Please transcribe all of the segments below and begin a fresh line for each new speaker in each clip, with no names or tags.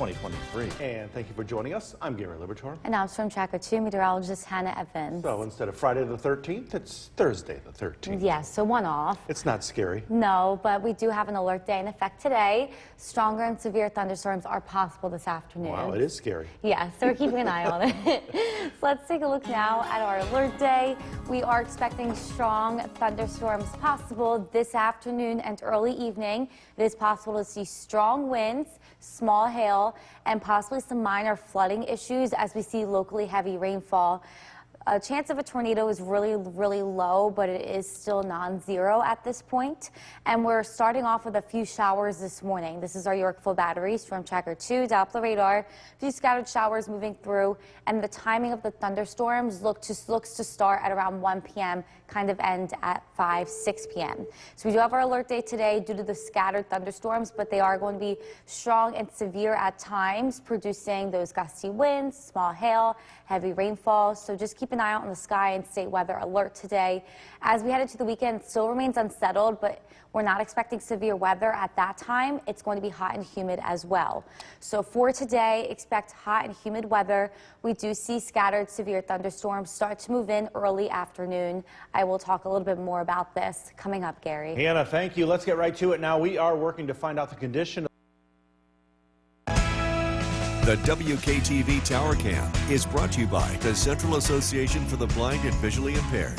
2023.
And thank you for joining us. I'm Gary Libertor.
And I'm Storm Tracker 2 meteorologist Hannah Evans.
So instead of Friday the 13th, it's Thursday the 13th.
Yes, so one off.
It's not scary.
No, but we do have an alert day in effect today. Stronger and severe thunderstorms are possible this afternoon.
Wow, it is scary.
Yes, so we're keeping an eye on it. So let's take a look now at our alert day. We are expecting strong thunderstorms possible this afternoon and early evening. It is possible to see strong winds, small hail, and possibly some minor flooding issues as we see locally heavy rainfall. A chance of a tornado is really low, but it is still non-zero at this point. And we're starting off with a few showers this morning. This is our Yorkville Battery, Storm Tracker 2, Doppler radar. A few scattered showers moving through, and the timing of the thunderstorms looks to start at around 1 p.m., kind of end at 6 p.m. So we do have our alert day today due to the scattered thunderstorms, but they are going to be strong and severe at times, producing those gusty winds, small hail, heavy rainfall. So just keep an eye out on the sky and state weather alert today. As we head into the weekend, it still remains unsettled, but we're not expecting severe weather at that time. It's going to be hot and humid as well. So for today, expect hot and humid weather. We do see scattered severe thunderstorms start to move in early afternoon. I will talk a little bit more about this coming up, Gary.
Hannah, thank you. Let's get right to it now. We are working to find out the condition.
The WKTV Tower Cam is brought to you by the Central Association for the Blind and Visually Impaired.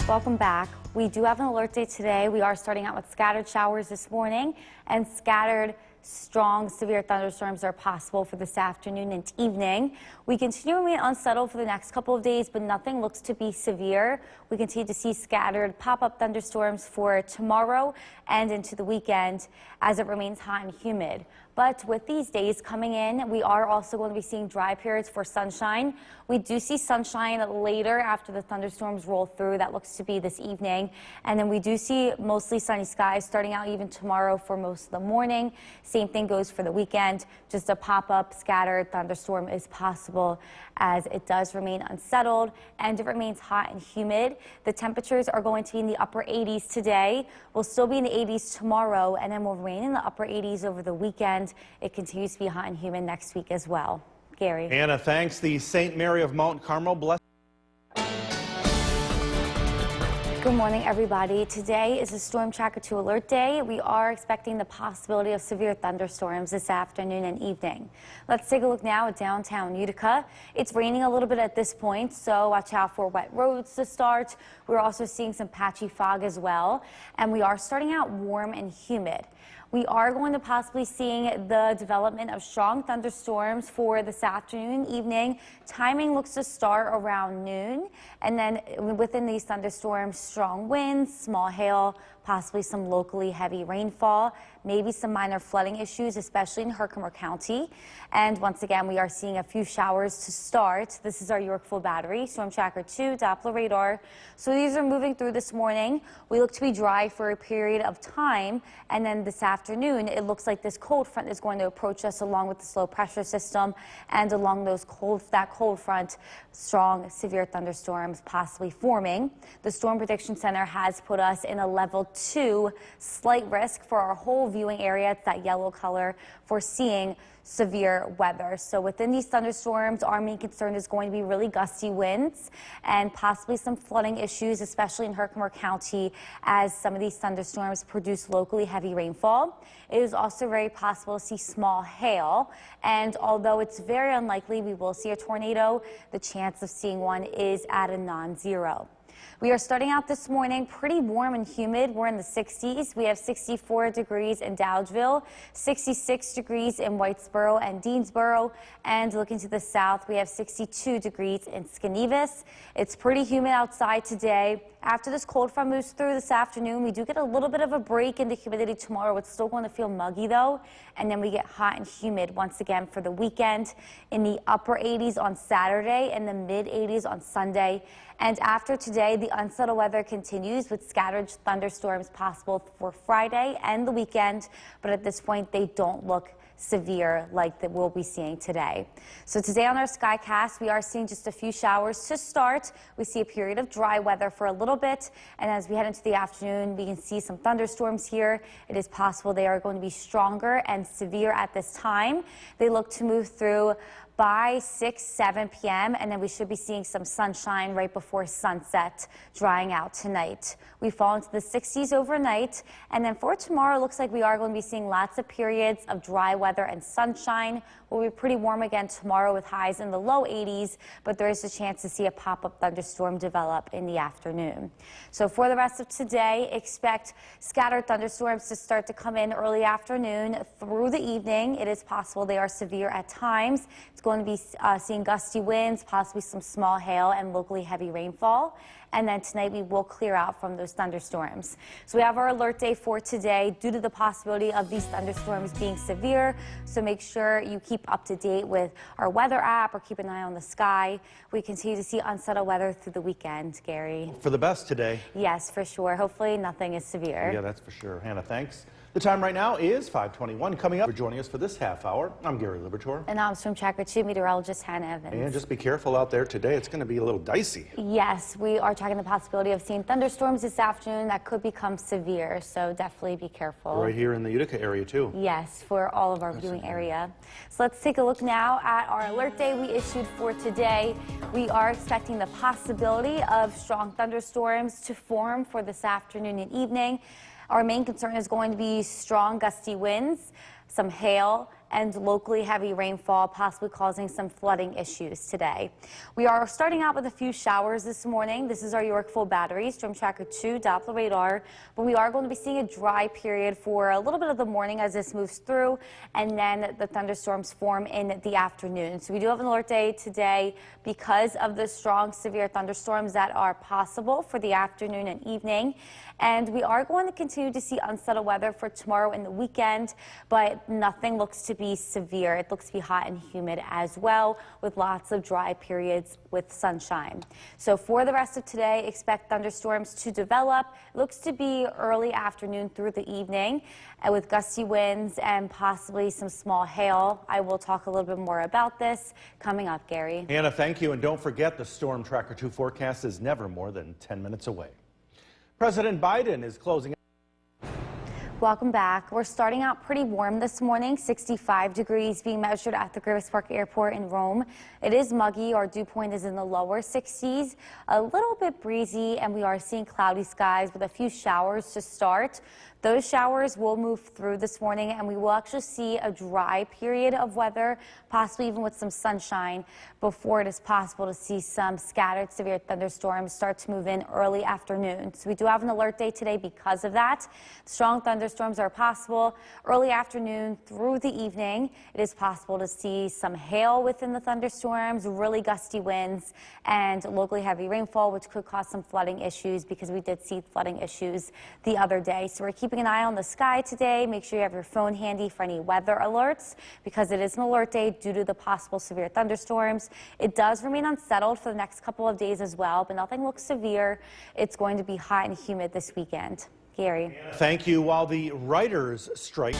Welcome back. We do have an alert day today. We are starting out with scattered showers this morning, and scattered strong severe thunderstorms are possible for this afternoon and evening. We continue to remain unsettled for the next couple of days, but nothing looks to be severe. We continue to see scattered pop-up thunderstorms for tomorrow and into the weekend as it remains hot and humid. But with these days coming in, we are also going to be seeing dry periods for sunshine. We do see sunshine later after the thunderstorms roll through. That looks to be this evening. And then we do see mostly sunny skies starting out even tomorrow for most of the morning. Same thing goes for the weekend. Just a pop-up scattered thunderstorm is possible as it does remain unsettled and it remains hot and humid. The temperatures are going to be in the upper 80s today. We'll still be in the 80s tomorrow, and then we'll remain in the upper 80s over the weekend. It continues to be hot and humid next week as well. Gary.
Hannah, thanks. The St. Mary of Mount Carmel bless.
Good morning, everybody. Today is a Storm Tracker 2 alert day. We are expecting the possibility of severe thunderstorms this afternoon and evening. Let's take a look now at downtown Utica. It's raining a little bit at this point, so watch out for wet roads to start. We're also seeing some patchy fog as well, and we are starting out warm and humid. We are going to possibly seeing the development of strong thunderstorms for this afternoon and evening. Timing looks to start around noon, and then within these thunderstorms, strong winds, small hail, possibly some locally heavy rainfall, maybe some minor flooding issues, especially in Herkimer County. And once again, we are seeing a few showers to start. This is our Yorkville Battery, Storm Tracker 2, Doppler radar. So these are moving through this morning. We look to be dry for a period of time, and then this afternoon, it looks like this cold front is going to approach us along with this low pressure system, and along that cold front, strong severe thunderstorms possibly forming. The Storm Prediction Center has put us in a level 2 slight risk for our whole viewing area. It's that yellow color for seeing severe weather. So within these thunderstorms, our main concern is going to be really gusty winds and possibly some flooding issues, especially in Herkimer County, as some of these thunderstorms produce locally heavy rainfall. It is also very possible to see small hail, and although it's very unlikely we will see a tornado, the chance of seeing one is at a non-zero. We are starting out this morning pretty warm and humid. We're in the 60s. We have 64 degrees in Dowdesville, 66 degrees in Whitesboro and Deansboro, and looking to the south, we have 62 degrees in Skanevis. It's pretty humid outside today. After this cold front moves through this afternoon, we do get a little bit of a break in the humidity tomorrow. It's still going to feel muggy, though, and then we get hot and humid once again for the weekend in the upper 80s on Saturday and the mid 80s on Sunday. And after today, today, the unsettled weather continues with scattered thunderstorms possible for Friday and the weekend, but at this point they don't look severe like that we'll be seeing today. So today on our Skycast, we are seeing just a few showers to start. We see a period of dry weather for a little bit, and as we head into the afternoon, we can see some thunderstorms here. It is possible they are going to be stronger and severe at this time. They look to move through by 6-7 p.m. and then we should be seeing some sunshine right before sunset, drying out tonight. We fall into the 60s overnight, and then for tomorrow, it looks like we are going to be seeing lots of periods of dry weather and sunshine. We'll be pretty warm again tomorrow with highs in the low 80s, but there is a chance to see a pop-up thunderstorm develop in the afternoon. So for the rest of today, expect scattered thunderstorms to start to come in early afternoon through the evening. It is possible they are severe at times. It's going to be seeing gusty winds, possibly some small hail and locally heavy rainfall. And then tonight we will clear out from those thunderstorms. So we have our alert day for today due to the possibility of these thunderstorms being severe. So make sure you keep up to date with our weather app or keep an eye on the sky. We continue to see unsettled weather through the weekend, Gary.
For the best today.
Yes, for sure. Hopefully nothing is severe.
Yeah, that's for sure. Hannah, thanks. The time right now is 5:21. Coming up, for joining us for this half hour, I'm Gary Libertor.
And I'm Storm Tracker 2 meteorologist Hannah Evans.
And just be careful out there today. It's going to be a little dicey.
Yes, we are tracking the possibility of seeing thunderstorms this afternoon that could become severe, so definitely be careful.
Right here in the Utica area, too.
Yes, for all of our viewing area. So let's take a look now at our alert day we issued for today. We are expecting the possibility of strong thunderstorms to form for this afternoon and evening. Our main concern is going to be strong gusty winds, some hail, and locally heavy rainfall, possibly causing some flooding issues today. We are starting out with a few showers this morning. This is our Yorkville battery, Storm Tracker 2 Doppler radar, but we are going to be seeing a dry period for a little bit of the morning as this moves through, and then the thunderstorms form in the afternoon. So we do have an alert day today because of the strong, severe thunderstorms that are possible for the afternoon and evening. And we are going to continue to see unsettled weather for tomorrow and the weekend, but nothing looks to be severe. It looks to be hot and humid as well, with lots of dry periods with sunshine. So for the rest of today, expect thunderstorms to develop. It looks to be early afternoon through the evening, with gusty winds and possibly some small hail. I will talk a little bit more about this coming up, Gary.
Hannah, thank you. And don't forget, the Storm Tracker 2 forecast is never more than 10 minutes away. President Biden is closing.
Welcome back. We're starting out pretty warm this morning, 65 degrees being measured at the Griffith Park Airport in Rome. It is muggy. Our dew point is in the lower 60s, a little bit breezy, and we are seeing cloudy skies with a few showers to start. Those showers will move through this morning, and we will actually see a dry period of weather, possibly even with some sunshine, before it is possible to see some scattered severe thunderstorms start to move in early afternoon. So we do have an alert day today because of that. Strong thunderstorms are possible early afternoon through the evening. It is possible to see some hail within the thunderstorms, really gusty winds, and locally heavy rainfall, which could cause some flooding issues because we did see flooding issues the other day. So we're keeping an eye on the sky today. Make sure you have your phone handy for any weather alerts because it is an alert day due to the possible severe thunderstorms. It does remain unsettled for the next couple of days as well, but nothing looks severe. It's going to be hot and humid this weekend. Gary.
Thank you. While the writers' strike.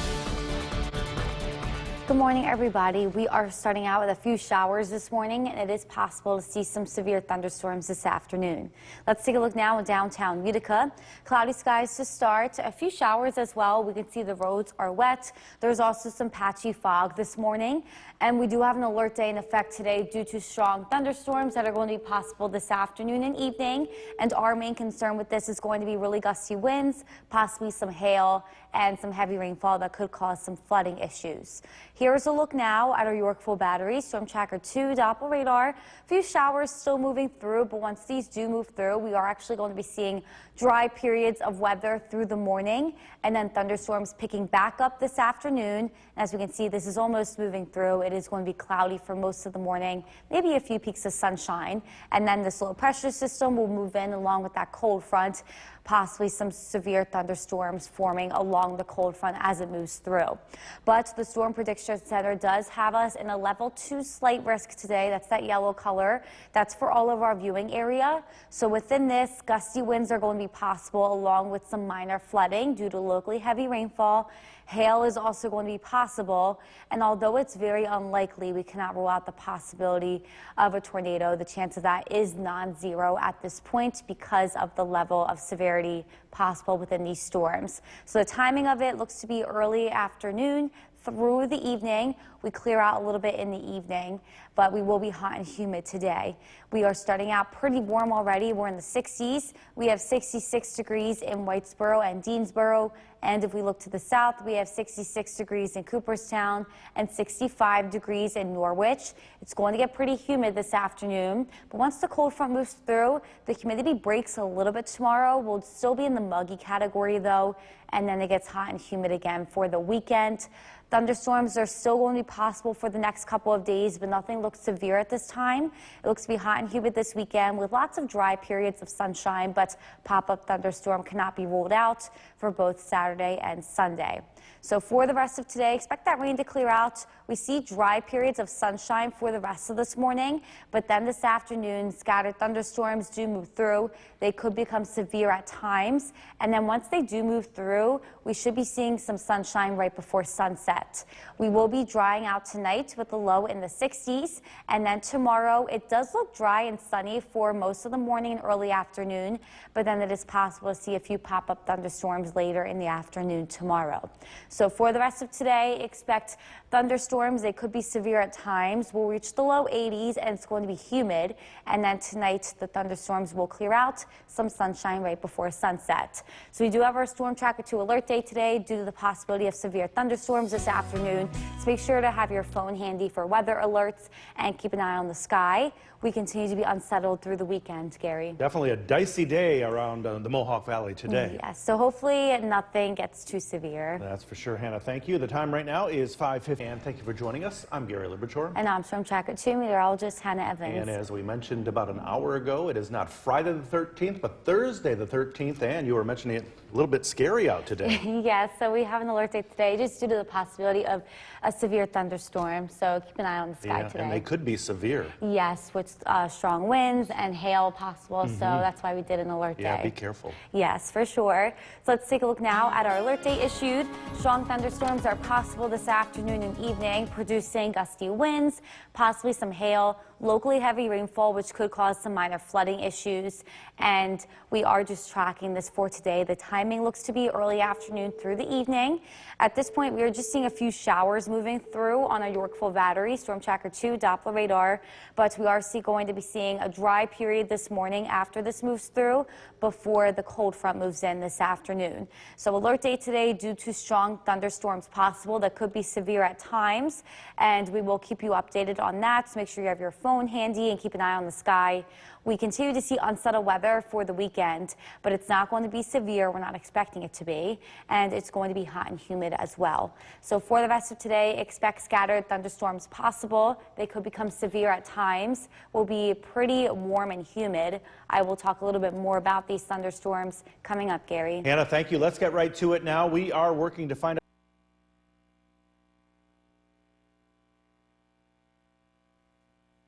Good morning, everybody. We are starting out with a few showers this morning, and it is possible to see some severe thunderstorms this afternoon. Let's take a look now in downtown Utica. Cloudy skies to start, a few showers as well. We can see the roads are wet. There's also some patchy fog this morning, and we do have an alert day in effect today due to strong thunderstorms that are going to be possible this afternoon and evening. And our main concern with this is going to be really gusty winds, possibly some hail, and some heavy rainfall that could cause some flooding issues. Here's a look now at our Yorkville battery, Storm Tracker 2 Doppler radar. A few showers still moving through, but once these do move through, we are actually going to be seeing dry periods of weather through the morning, and then thunderstorms picking back up this afternoon. As we can see, this is almost moving through. It is going to be cloudy for most of the morning, maybe a few peaks of sunshine, and then this low pressure system will move in along with that cold front, possibly some severe thunderstorms forming along the cold front as it moves through. But the Storm Prediction Center does have us in a level 2 slight risk today. That's that yellow color. That's for all of our viewing area. So within this, gusty winds are going to be possible along with some minor flooding due to locally heavy rainfall. Hail is also going to be possible, and although it's very unlikely, we cannot rule out the possibility of a tornado. The chance of that is non-zero at this point because of the level of severity possible within these storms. So the timing of it looks to be early afternoon through the evening. We clear out a little bit in the evening, but we will be hot and humid today. We are starting out pretty warm already. We're in the 60s. We have 66 degrees in Whitesboro and Deansboro. And if we look to the south, we have 66 degrees in Cooperstown and 65 degrees in Norwich. It's going to get pretty humid this afternoon, but once the cold front moves through, the humidity breaks a little bit tomorrow. We'll still be in the muggy category though, and then it gets hot and humid again for the weekend. Thunderstorms are still going to be possible for the next couple of days, but nothing looks severe at this time. It looks to be hot and humid this weekend with lots of dry periods of sunshine, but pop-up thunderstorm cannot be ruled out for both Saturday and Sunday. So for the rest of today, expect that rain to clear out. We see dry periods of sunshine for the rest of this morning, but then this afternoon, scattered thunderstorms do move through. They could become severe at times, and then once they do move through, we should be seeing some sunshine right before sunset. We will be drying out tonight with the low in the 60s, and then tomorrow it does look dry and sunny for most of the morning and early afternoon, but then it is possible to see a few pop-up thunderstorms later in the afternoon tomorrow. So for the rest of today, expect thunderstorms. They could be severe at times. We'll reach the low 80s and it's going to be humid. And then tonight, the thunderstorms will clear out, some sunshine right before sunset. So we do have our Storm Tracker 2 alert day today due to the possibility of severe thunderstorms this afternoon. So make sure to have your phone handy for weather alerts and keep an eye on the sky. We continue to be unsettled through the weekend, Gary.
Definitely a dicey day around the Mohawk Valley today.
Yes, so hopefully nothing gets too severe.
That's for sure, Hannah. Thank you. The time right now is 5:50. And thank you for joining us. I'm Gary Liberatore.
And I'm Storm Tracker 2 meteorologist Hannah Evans.
And as we mentioned about an hour ago, it is not Friday the 13th, but Thursday the 13th. And you were mentioning it a little bit scary out today.
Yes, so we have an alert day today just due to the possibility of a severe thunderstorm. So keep an eye on the sky today.
And they could be severe.
Yes, with strong winds and hail possible. So that's why we did an alert day.
Yeah, be careful.
Yes, for sure. So let's take a look now at our alert day issued. Strong thunderstorms are possible this afternoon and evening, producing gusty winds, possibly some hail, locally heavy rainfall, which could cause some minor flooding issues. And we are just tracking this for today. The timing looks to be early afternoon through the evening. At this point, we are just seeing a few showers moving through on our Yorkville Battery, Storm Tracker 2 Doppler radar, but we are going to be seeing a dry period this morning after this moves through before the cold front moves in this afternoon. So alert day today due to strong thunderstorms possible that could be severe at times, and we will keep you updated on that. So make sure you have your phone handy and keep an eye on the sky. We continue to see unsettled weather for the weekend, but it's not going to be severe. We're not expecting it to be, and it's going to be hot and humid as well. So for the rest of today, expect scattered thunderstorms possible. They could become severe at times. Will be pretty warm and humid. I will talk a little bit more about these thunderstorms coming up, Gary.
Hannah, thank you. Let's get right to it now. We are working to find out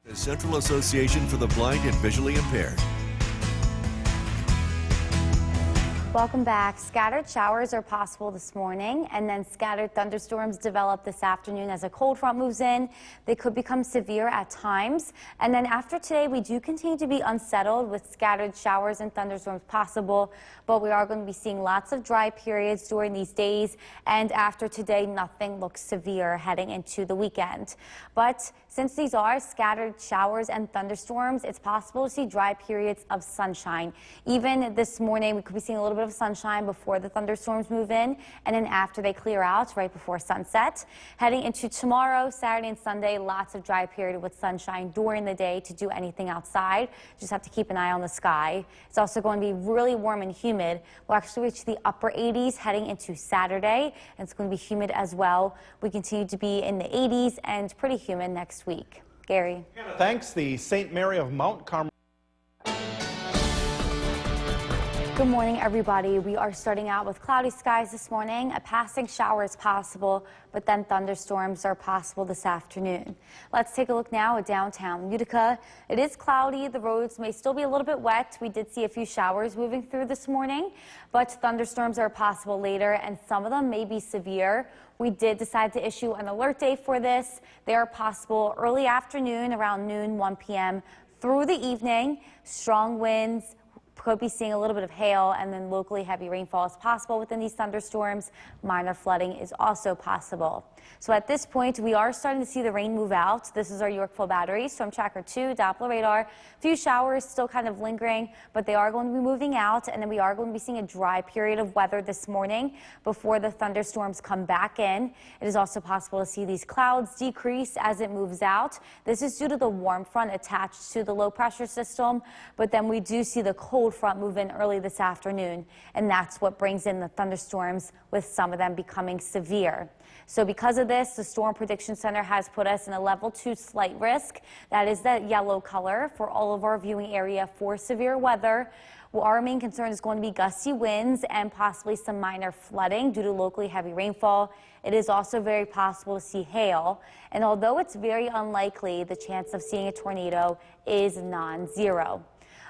The Central Association for the Blind and Visually Impaired.
Welcome back. Scattered showers are possible this morning, and then scattered thunderstorms develop this afternoon as a cold front moves in. They could become severe at times. And then after today, we do continue to be unsettled with scattered showers and thunderstorms possible, but we are going to be seeing lots of dry periods during these days. And after today, nothing looks severe heading into the weekend. But since these are scattered showers and thunderstorms, it's possible to see dry periods of sunshine. Even this morning, we could be seeing a little bit of sunshine before the thunderstorms move in, and then after they clear out right before sunset. Heading into tomorrow, Saturday and Sunday, lots of dry period with sunshine during the day to do anything outside. Just have to keep an eye on the sky. It's also going to be really warm and humid. We'll actually reach the upper 80s heading into Saturday, and it's going to be humid as well. We continue to be in the 80s and pretty humid next week. Gary.
Thanks. The St. Mary of Mount Carmel
Good morning, everybody. We are starting out with cloudy skies this morning. A passing shower is possible, but then thunderstorms are possible this afternoon. Let's take a look now at downtown Utica. It is cloudy. The roads may still be a little bit wet. We did see a few showers moving through this morning, but thunderstorms are possible later, and some of them may be severe. We did decide to issue an alert day for this. They are possible early afternoon, around noon, 1 p.m. through the evening. Strong winds. Could be seeing a little bit of hail, and then locally heavy rainfall is possible within these thunderstorms. Minor flooding is also possible. So at this point, we are starting to see the rain move out. This is our Yorkville Battery, Storm Tracker 2, Doppler radar. A few showers still kind of lingering, but they are going to be moving out, and then we are going to be seeing a dry period of weather this morning before the thunderstorms come back in. It is also possible to see these clouds decrease as it moves out. This is due to the warm front attached to the low pressure system, but then we do see the cold front move in early this afternoon, and that's what brings in the thunderstorms, with some of them becoming severe. So because of this, the Storm Prediction Center has put us in a level 2 slight risk. That is that yellow color for all of our viewing area for severe weather. Well, our main concern is going to be gusty winds and possibly some minor flooding due to locally heavy rainfall. It is also very possible to see hail. And although it's very unlikely, the chance of seeing a tornado is non-zero.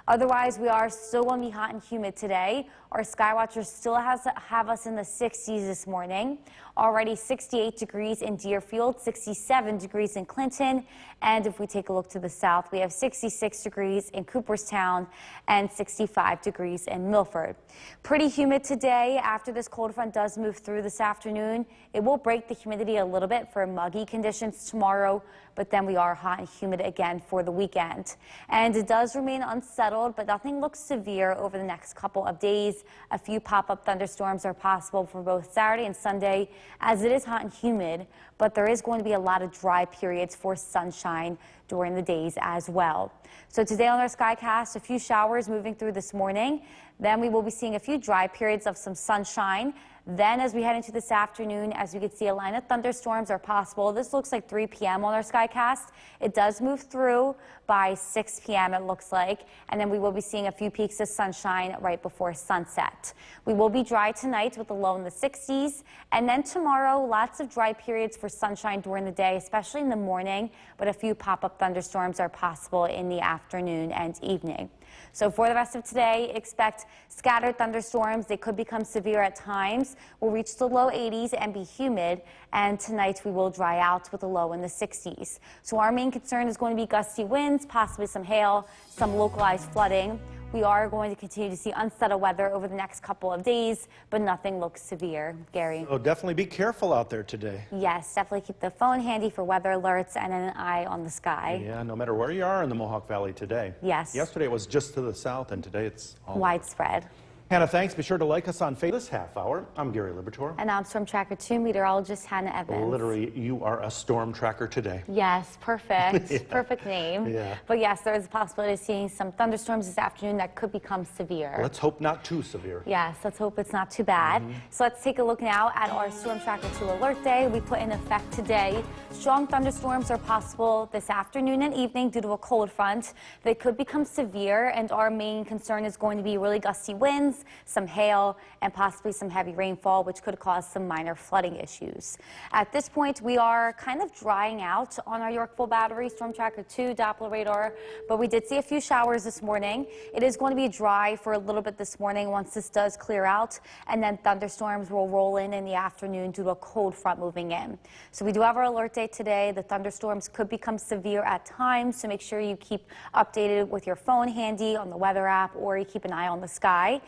Otherwise, we are still going to be hot and humid today. Our Skywatcher still have us in the 60s this morning. Already 68 degrees in Deerfield, 67 degrees in Clinton, and if we take a look to the south, we have 66 degrees in Cooperstown and 65 degrees in Milford. Pretty humid today. After this cold front does move through this afternoon, it will break the humidity a little bit for muggy conditions tomorrow, but then we are hot and humid again for the weekend. And it does remain unsettled, but nothing looks severe over the next couple of days. A few pop-up thunderstorms are possible for both Saturday and Sunday, as it is hot and humid, but there is going to be a lot of dry periods for sunshine during the days as well. So today on our Skycast, a few showers moving through this morning. Then we will be seeing a few dry periods of some sunshine. Then as we head into this afternoon, as we can see, a line of thunderstorms are possible. This looks like 3 p.m. on our Skycast. It does move through by 6 p.m. it looks like, and then we will be seeing a few peaks of sunshine right before sunset. We will be dry tonight with a low in the 60s, and then tomorrow, lots of dry periods for sunshine during the day, especially in the morning, but a few pop-up thunderstorms are possible in the afternoon and evening. So for the rest of today, expect scattered thunderstorms. They could become severe at times. We'll reach the low 80s and be humid. And tonight we will dry out with a low in the 60s. So our main concern is going to be gusty winds, possibly some hail, some localized flooding. We are going to continue to see unsettled weather over the next couple of days, but nothing looks severe. Gary?
So definitely be careful out there today.
Yes, definitely keep the phone handy for weather alerts and an eye on the sky.
Yeah, no matter where you are in the Mohawk Valley today.
Yes.
Yesterday it was just to the south, and today it's all
Widespread.
Hannah, thanks. Be sure to like us on Facebook this half hour. I'm Gary Libertor.
And I'm Storm Tracker 2 meteorologist Hannah Evans.
Literally, you are a storm tracker today.
Yes, perfect.
Yeah.
Perfect name.
Yeah.
But yes, there is a possibility of seeing some thunderstorms this afternoon that could become severe.
Let's hope not too severe.
Yes, let's hope it's not too bad. So let's take a look now at our Storm Tracker 2 alert day we put in effect today. Strong thunderstorms are possible this afternoon and evening due to a cold front. They could become severe, and our main concern is going to be really gusty winds, some hail, and possibly some heavy rainfall, which could cause some minor flooding issues. At this point, we are kind of drying out on our Yorkville Battery, Storm Tracker 2, Doppler radar, but we did see a few showers this morning. It is going to be dry for a little bit this morning once this does clear out, and then thunderstorms will roll in the afternoon due to a cold front moving in. So we do have our alert day today. The thunderstorms could become severe at times, so make sure you keep updated with your phone handy on the weather app, or you keep an eye on the sky.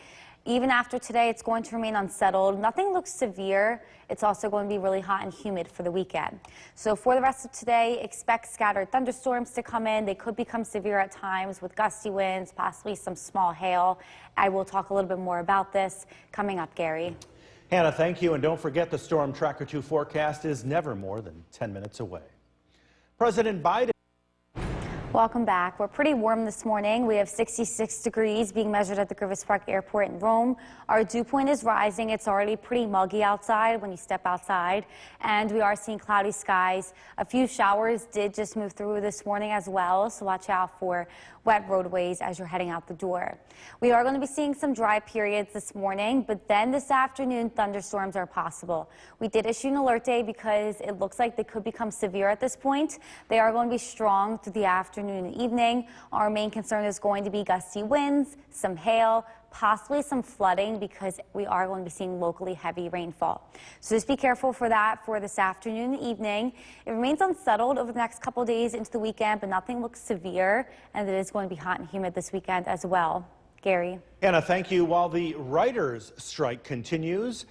Even after today, it's going to remain unsettled. Nothing looks severe. It's also going to be really hot and humid for the weekend. So for the rest of today, expect scattered thunderstorms to come in. They could become severe at times with gusty winds, possibly some small hail. I will talk a little bit more about this coming up, Gary.
Hannah, thank you. And don't forget, the Storm Tracker 2 forecast is never more than 10 minutes away. President Biden.
Welcome back. We're pretty warm this morning. We have 66 degrees being measured at the Griffith Park Airport in Rome. Our dew point is rising. It's already pretty muggy outside when you step outside, and we are seeing cloudy skies. A few showers did just move through this morning as well, so watch out for wet roadways as you're heading out the door. We are going to be seeing some dry periods this morning, but then this afternoon thunderstorms are possible. We did issue an alert day because it looks like they could become severe at this point. They are going to be strong through the afternoon and evening. Our main concern is going to be gusty winds, some hail, possibly some flooding because we are going to be seeing locally heavy rainfall. So just be careful for that for this afternoon and evening. It remains unsettled over the next couple days into the weekend, but nothing looks severe, and it is going to be hot and humid this weekend as well. Gary.
Anna, thank you. While the writers' strike continues,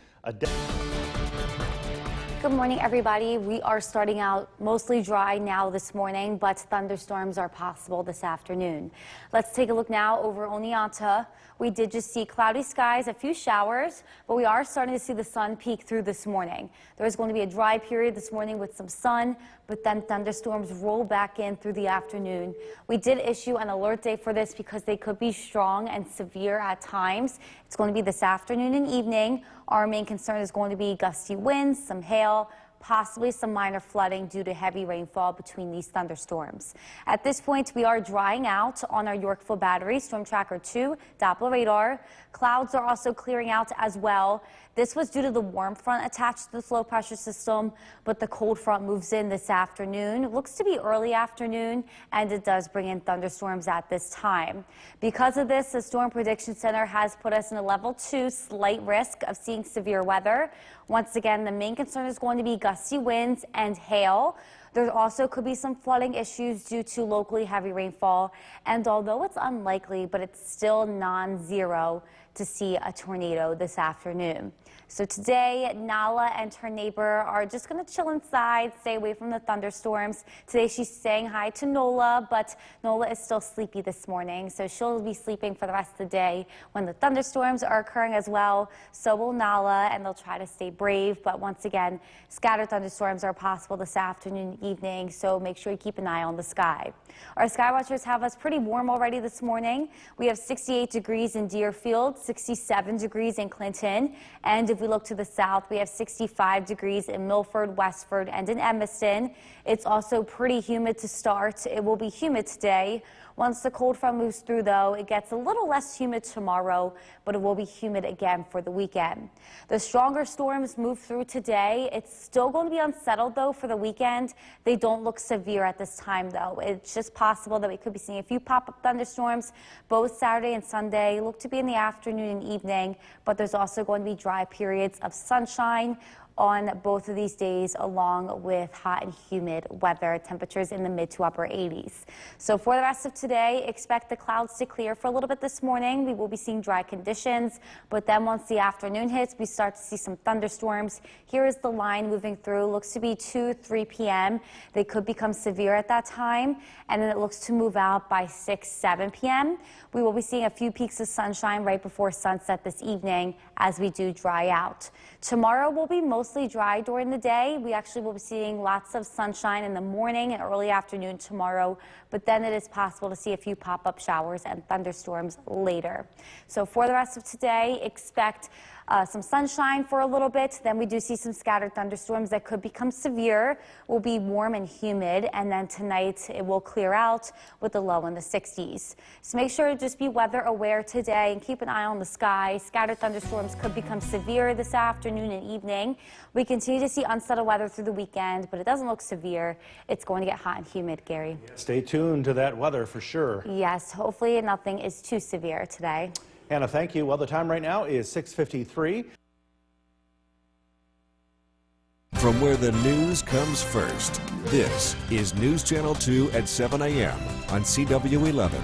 Good morning, everybody. We are starting out mostly dry now this morning, but thunderstorms are possible this afternoon. Let's take a look now over Oneonta. We did just see cloudy skies, a few showers, but we are starting to see the sun peek through this morning. There is going to be a dry period this morning with some sun, but then thunderstorms roll back in through the afternoon. We did issue an alert day for this because they could be strong and severe at times. It's going to be this afternoon and evening. Our main concern is going to be gusty winds, some hail, possibly some minor flooding due to heavy rainfall between these thunderstorms. At this point, we are drying out on our Yorkville Battery Storm Tracker 2 Doppler radar. Clouds are also clearing out as well. This was due to the warm front attached to this low pressure system, but the cold front moves in this afternoon. It looks to be early afternoon, and it does bring in thunderstorms at this time. Because of this, the Storm Prediction Center has put us in a level 2 slight risk of seeing severe weather. Once again, the main concern is going to be gusty winds and hail. There also could be some flooding issues due to locally heavy rainfall. And although it's unlikely, but it's still non-zero to see a tornado this afternoon. So today, Nala and her neighbor are just going to chill inside, stay away from the thunderstorms. Today, she's saying hi to Nola, but Nola is still sleepy this morning, so she'll be sleeping for the rest of the day when the thunderstorms are occurring as well. So will Nala, and they'll try to stay brave. But once again, scattered thunderstorms are possible this afternoon and evening, so make sure you keep an eye on the sky. Our sky watchers have us pretty warm already this morning. We have 68 degrees in Deerfield, 67 degrees in Clinton, and if we look to the south, we have 65 degrees in Milford, Westford, and in Evanston. It's also pretty humid to start. It will be humid today. Once the cold front moves through, though, it gets a little less humid tomorrow, but it will be humid again for the weekend. The stronger storms move through today. It's still going to be unsettled, though, for the weekend. They don't look severe at this time, though. It's just possible that we could be seeing a few pop-up thunderstorms both Saturday and Sunday. Look to be in the afternoon and evening, but there's also going to be dry periods of sunshine on both of these days, along with hot and humid weather, temperatures in the mid to upper 80s. So for the rest of today, expect the clouds to clear for a little bit this morning. We will be seeing dry conditions, but then once the afternoon hits, we start to see some thunderstorms. Here is the line moving through. Looks to be 3 p.m. They could become severe at that time, and then it looks to move out by 7 p.m. We will be seeing a few peaks of sunshine right before sunset this evening as we do dry out. Tomorrow will be mostly dry during the day. We actually will be seeing lots of sunshine in the morning and early afternoon tomorrow, but then it is possible to see a few pop-up showers and thunderstorms later. So for the rest of today, expect some sunshine for a little bit. Then we do see some scattered thunderstorms that could become severe. It will be warm and humid, and then tonight it will clear out with a low in the 60s. So make sure to just be weather aware today and keep an eye on the sky. Scattered thunderstorms could become severe this afternoon and evening. We continue to see unsettled weather through the weekend, but it doesn't look severe. It's going to get hot and humid, Gary.
Stay tuned to that weather for sure.
Yes, hopefully nothing is too severe today.
Anna, thank you. Well, the time right now is 6:53.
From where the news comes first, this is News Channel 2 at 7 a.m. on CW11.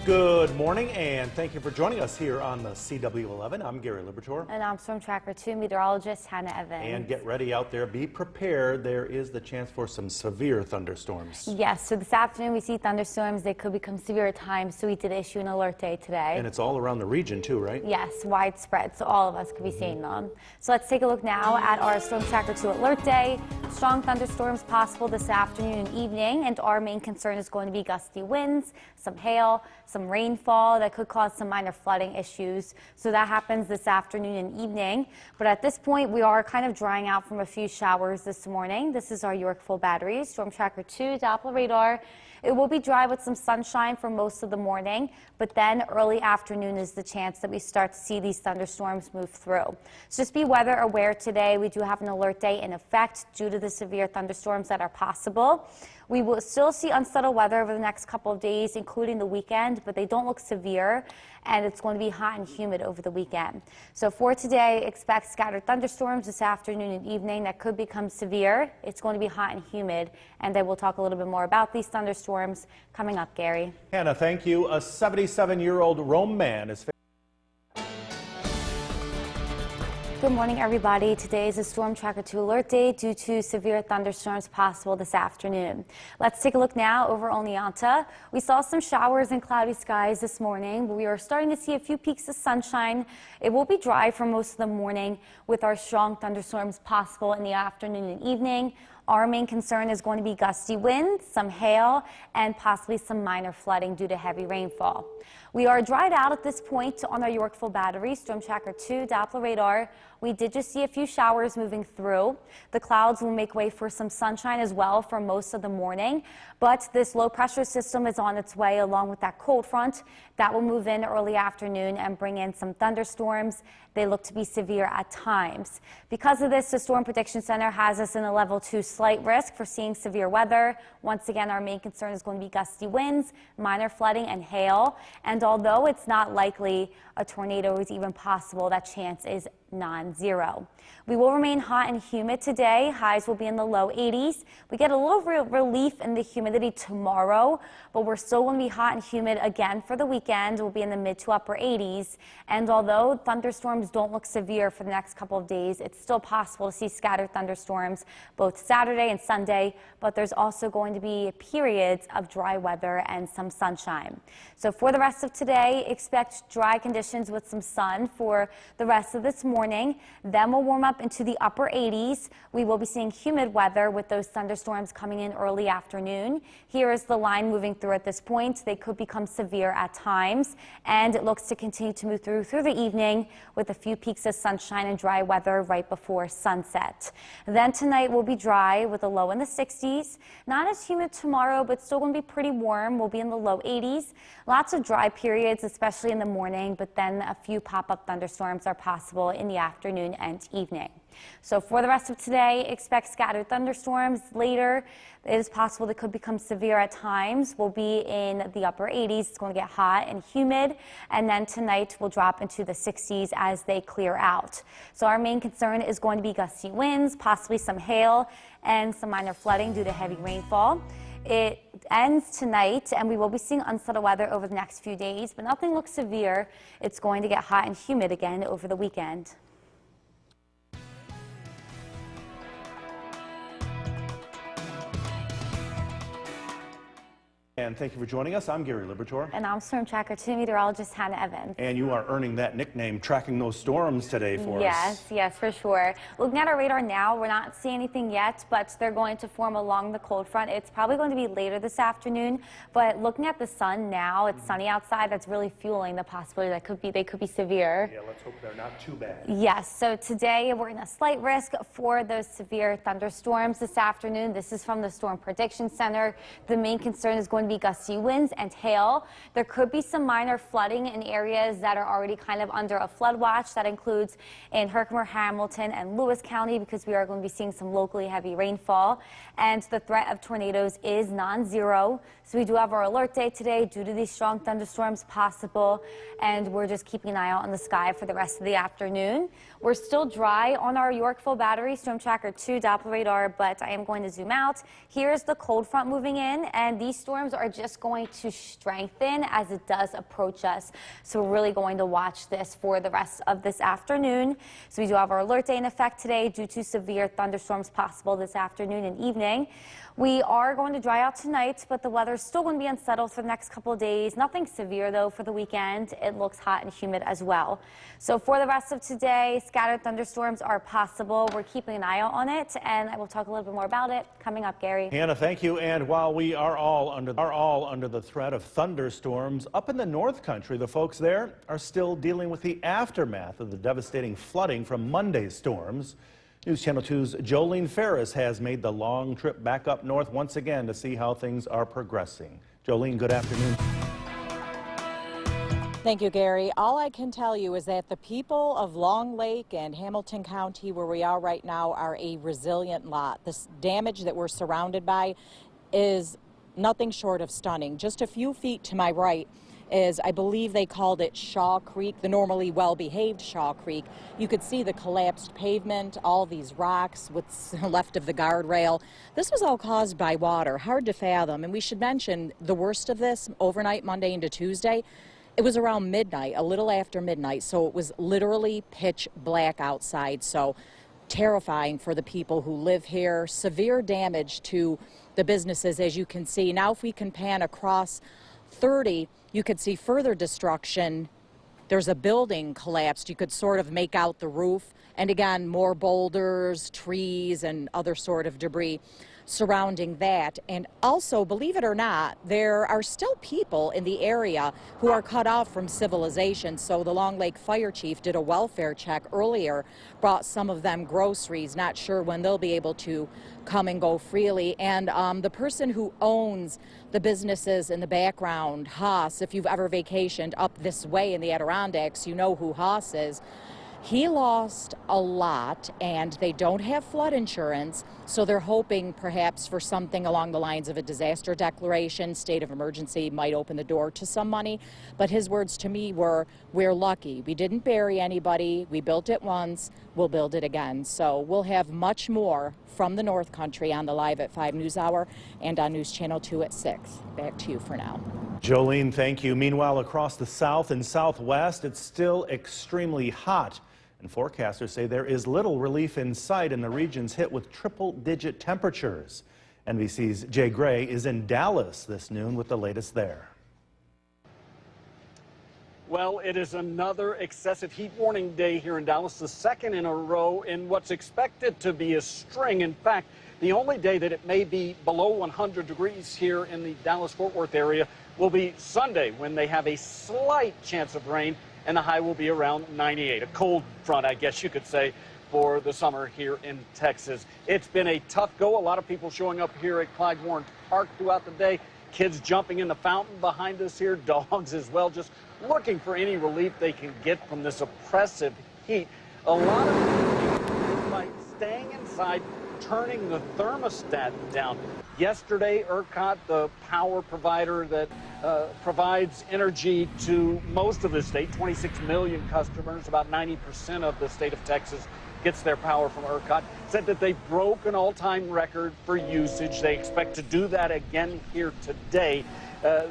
Good morning, and thank you for joining us here on the CW11. I'm Gary Libertor.
And I'm Storm Tracker 2 meteorologist Hannah Evans.
And get ready out there. Be prepared. There is the chance for some severe thunderstorms.
Yes, so this afternoon we see thunderstorms. They could become severe at times, so we did issue an alert day today.
And it's all around the region, too, right?
Yes, widespread, so all of us could be seeing them. So let's take a look now at our Storm Tracker 2 alert day. Strong thunderstorms possible this afternoon and evening, and our main concern is going to be gusty winds, some hail, some rainfall that could cause some minor flooding issues. So that happens this afternoon and evening. But at this point, we are kind of drying out from a few showers this morning. This is our Yorkville battery, Storm Tracker 2 Doppler radar. It will be dry with some sunshine for most of the morning, but then early afternoon is the chance that we start to see these thunderstorms move through. So just be weather aware today. We do have an alert day in effect due to the severe thunderstorms that are possible. We will still see unsettled weather over the next couple of days, including the weekend, but they don't look severe, and it's going to be hot and humid over the weekend. So for today, expect scattered thunderstorms this afternoon and evening that could become severe. It's going to be hot and humid, and then we'll talk a little bit more about these thunderstorms coming up, Gary.
Hannah, thank you. A 77-year-old Rome man is
Good morning, everybody. Today is a Storm Tracker 2 alert day due to severe thunderstorms possible this afternoon. Let's take a look now over Oneonta. We saw some showers and cloudy skies this morning, but we are starting to see a few peaks of sunshine. It will be dry for most of the morning with our strong thunderstorms possible in the afternoon and evening. Our main concern is going to be gusty winds, some hail, and possibly some minor flooding due to heavy rainfall. We are dried out at this point on our Yorkville battery, Storm Tracker 2 Doppler radar. We did just see a few showers moving through. The clouds will make way for some sunshine as well for most of the morning, but this low pressure system is on its way along with that cold front. That will move in early afternoon and bring in some thunderstorms. They look to be severe at times. Because of this, the Storm Prediction Center has us in a level 2 slight risk for seeing severe weather. Once again, our main concern is going to be gusty winds, minor flooding, and hail. And although it's not likely a tornado is even possible, that chance is non-zero. We will remain hot and humid today. Highs will be in the low 80s. We get a little relief in the humidity tomorrow, but we're still going to be hot and humid again for the weekend. We'll be in the mid to upper 80s. And although thunderstorms don't look severe for the next couple of days, it's still possible to see scattered thunderstorms both Saturday and Sunday, but there's also going to be periods of dry weather and some sunshine. So for the rest of today, expect dry conditions with some sun for the rest of this morning. Then we'll warm up into the upper 80s. We will be seeing humid weather with those thunderstorms coming in early afternoon. Here is the line moving through at this point. They could become severe at times, and it looks to continue to move through the evening with a few peaks of sunshine and dry weather right before sunset. Then tonight will be dry with a low in the 60s. Not as humid tomorrow, but still going to be pretty warm. We'll be in the low 80s. Lots of dry periods, especially in the morning, but then a few pop-up thunderstorms are possible in the afternoon and evening. So for the rest of today, expect scattered thunderstorms later. It is possible they could become severe at times. We'll be in the upper 80s. It's going to get hot and humid. And then tonight we'll drop into the 60s as they clear out. So our main concern is going to be gusty winds, possibly some hail, and some minor flooding due to heavy rainfall. It ends tonight, and we will be seeing unsettled weather over the next few days, but nothing looks severe. It's going to get hot and humid again over the weekend.
And thank you for joining us. I'm Gary Libertor.
And I'm Storm Tracker 2 meteorologist Hannah Evans.
And you are earning that nickname, tracking those storms today for us.
Yes, for sure. Looking at our radar now, we're not seeing anything yet, but they're going to form along the cold front. It's probably going to be later this afternoon, but looking at the sun now, it's sunny outside. That's really fueling the possibility that they could be severe.
Yeah, let's hope they're not too bad.
Yes, so today we're in a slight risk for those severe thunderstorms this afternoon. This is from the Storm Prediction Center. The main concern is going to be gusty winds and hail. There could be some minor flooding in areas that are already kind of under a flood watch. That includes in Herkimer, Hamilton, and Lewis County, because we are going to be seeing some locally heavy rainfall. And the threat of tornadoes is non-zero. So we do have our alert day today due to these strong thunderstorms possible, and we're just keeping an eye out on the sky for the rest of the afternoon. We're still dry on our Yorkville battery, Storm Tracker 2 Doppler radar, but I am going to zoom out. Here's the cold front moving in, and these storms are just going to strengthen as it does approach us. So we're really going to watch this for the rest of this afternoon. So we do have our alert day in effect today due to severe thunderstorms possible this afternoon and evening. We are going to dry out tonight, but the weather is still going to be unsettled for the next couple of days. Nothing severe, though, for the weekend. It looks hot and humid as well. So for the rest of today, scattered thunderstorms are possible. We're keeping an eye out on it, and I will talk a little bit more about it coming up, Gary.
Hannah, thank you. And while we are all under the threat of thunderstorms, up in the North Country, the folks there are still dealing with the aftermath of the devastating flooding from Monday's storms. News Channel 2's Jolene Ferris has made the long trip back up north once again to see how things are progressing. Jolene, good afternoon.
Thank you, Gary. All I can tell you is that the people of Long Lake and Hamilton County, where we are right now, are a resilient lot. This damage that we're surrounded by is nothing short of stunning. Just a few feet to my right is, I believe they called it Shaw Creek, the normally well-behaved Shaw Creek. You could see the collapsed pavement, all these rocks, what's left of the guardrail. This was all caused by water, hard to fathom. And we should mention the worst of this, overnight Monday into Tuesday, it was around midnight, a little after midnight, so it was literally pitch black outside. So terrifying for the people who live here. Severe damage to the businesses, as you can see. Now if we can pan across 30, you could see further destruction. There's a building collapsed. You could sort of make out the roof. And again, more boulders, trees, and other sort of debris surrounding that. And also, believe it or not, there are still people in the area who are cut off from civilization. So the Long Lake Fire Chief did a welfare check earlier, brought some of them groceries, not sure when they'll be able to come and go freely. And the person who owns the businesses in the background, Haas, if you've ever vacationed up this way in the Adirondacks, you know who Haas is. He lost a lot, and they don't have flood insurance, so they're hoping perhaps for something along the lines of a disaster declaration. State of emergency might open the door to some money. But his words to me were, we're lucky. We didn't bury anybody. We built it once. We'll build it again. So we'll have much more from the North Country on the Live at 5 News Hour and on News Channel 2 at 6. Back to you for now.
Jolene, thank you. Meanwhile, across the south and southwest, it's still extremely hot. And forecasters say there is little relief in sight in the regions hit with triple-digit temperatures. NBC's Jay Gray is in Dallas this noon with the latest there.
Well, it is another excessive heat warning day here in Dallas, the second in a row in what's expected to be a string. In fact, the only day that it may be below 100 degrees here in the Dallas-Fort Worth area will be Sunday, when they have a slight chance of rain, and the high will be around 98. A cold front, I guess you could say, for the summer here in Texas. It's been a tough go. A lot of people showing up here at Clyde Warren Park throughout the day. Kids jumping in the fountain behind us here, dogs as well, just looking for any relief they can get from this oppressive heat. A lot of people by staying inside, turning the thermostat down. Yesterday, ERCOT, the power provider that provides energy to most of the state, 26 million customers, about 90% of the state of Texas gets their power from ERCOT, said that they broke an all-time record for usage. They expect to do that again here today.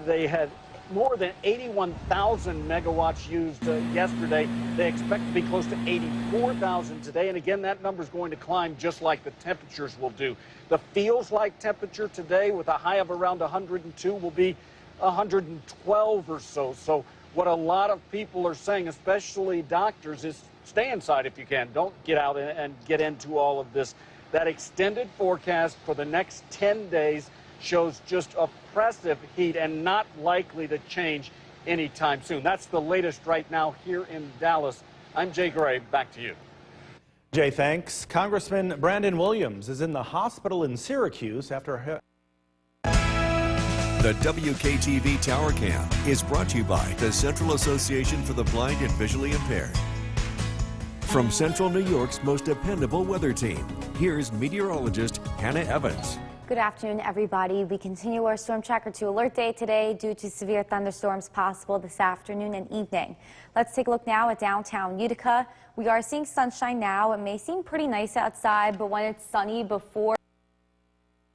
They had more than 81,000 megawatts used yesterday. They expect to be close to 84,000 today. And again, that number is going to climb just like the temperatures will do. The feels like temperature today with a high of around 102 will be 112 or so. So what a lot of people are saying, especially doctors, is stay inside if you can. Don't get out and get into all of this. That extended forecast for the next 10 days shows just oppressive heat and not likely to change anytime soon. That's the latest right now here in Dallas. I'm Jay Gray. Back to you.
Jay, thanks. Congressman Brandon Williams is in the hospital in Syracuse after
The WKTV Tower Cam is brought to you by the Central Association for the Blind and Visually Impaired. From Central New York's most dependable weather team, here's meteorologist Hannah Evans.
Good afternoon, everybody. We continue our Storm Tracker 2 alert day today due to severe thunderstorms possible this afternoon and evening. Let's take a look now at downtown Utica. We are seeing sunshine now. It may seem pretty nice outside, but when it's sunny before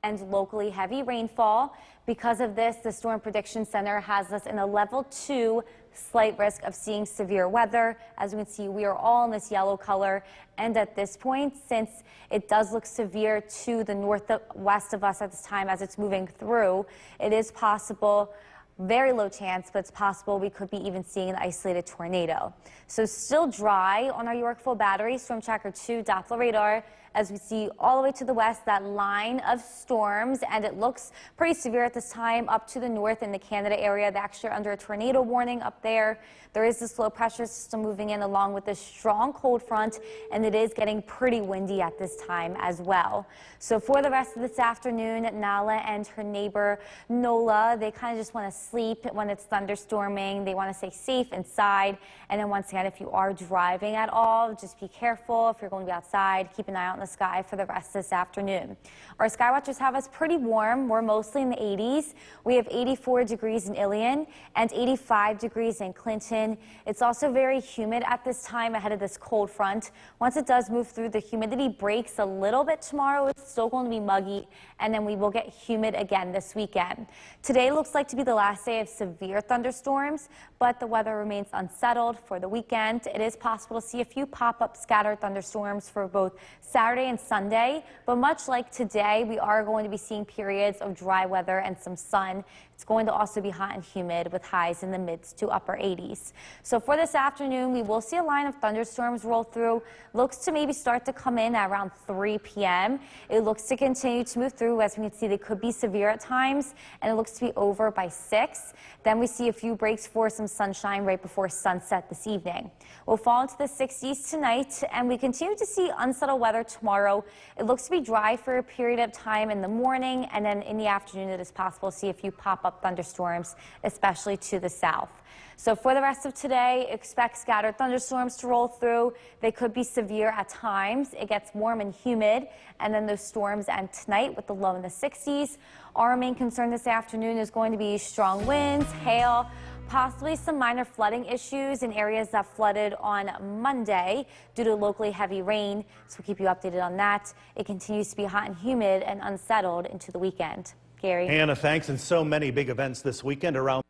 and locally heavy rainfall. Because of this, the Storm Prediction Center has us in a level 2 slight risk of seeing severe weather. As we can see, we are all in this yellow color. And at this point, since it does look severe to the northwest of us at this time as it's moving through, it is possible, very low chance, but it's possible we could be even seeing an isolated tornado. So still dry on our Yorkville Battery Storm Tracker 2 Doppler radar. As we see all the way to the west, that line of storms, and it looks pretty severe at this time up to the north in the Canada area. They're actually under a tornado warning up there. There is this low pressure system moving in along with this strong cold front, and it is getting pretty windy at this time as well. So for the rest of this afternoon, Nala and her neighbor Nola, they kind of just want to sleep when it's thunderstorming. They want to stay safe inside. And then once again, if you are driving at all, just be careful. If you're going to be outside, keep an eye out in the sky for the rest of this afternoon. Our sky watchers have us pretty warm. We're mostly in the 80s. We have 84 degrees in Ilion and 85 degrees in Clinton. It's also very humid at this time ahead of this cold front. Once it does move through, the humidity breaks a little bit tomorrow. It's still going to be muggy, and then we will get humid again this weekend. Today looks like to be the last day of severe thunderstorms, but the weather remains unsettled for the weekend. It is possible to see a few pop-up scattered thunderstorms for both Saturday and Sunday, but much like today, we are going to be seeing periods of dry weather and some sun. It's going to also be hot and humid with highs in the mids to upper 80s. So for this afternoon, we will see a line of thunderstorms roll through. Looks to maybe start to come in at around 3 p.m. It looks to continue to move through. As we can see, they could be severe at times, and it looks to be over by 6. Then we see a few breaks for some sunshine right before sunset this evening. We'll fall into the 60s tonight, and we continue to see unsettled weather tomorrow. It looks to be dry for a period of time in the morning, and then in the afternoon it is possible to see a few pop-up thunderstorms, especially to the south. So for the rest of today, expect scattered thunderstorms to roll through. They could be severe at times. It gets warm and humid, and then those storms end tonight with the low in the 60s. Our main concern this afternoon is going to be strong winds, hail, possibly some minor flooding issues in areas that flooded on Monday due to locally heavy rain. So we'll keep you updated on that. It continues to be hot and humid and unsettled into the weekend. Gary.
Hannah, thanks. And so many big events this weekend around.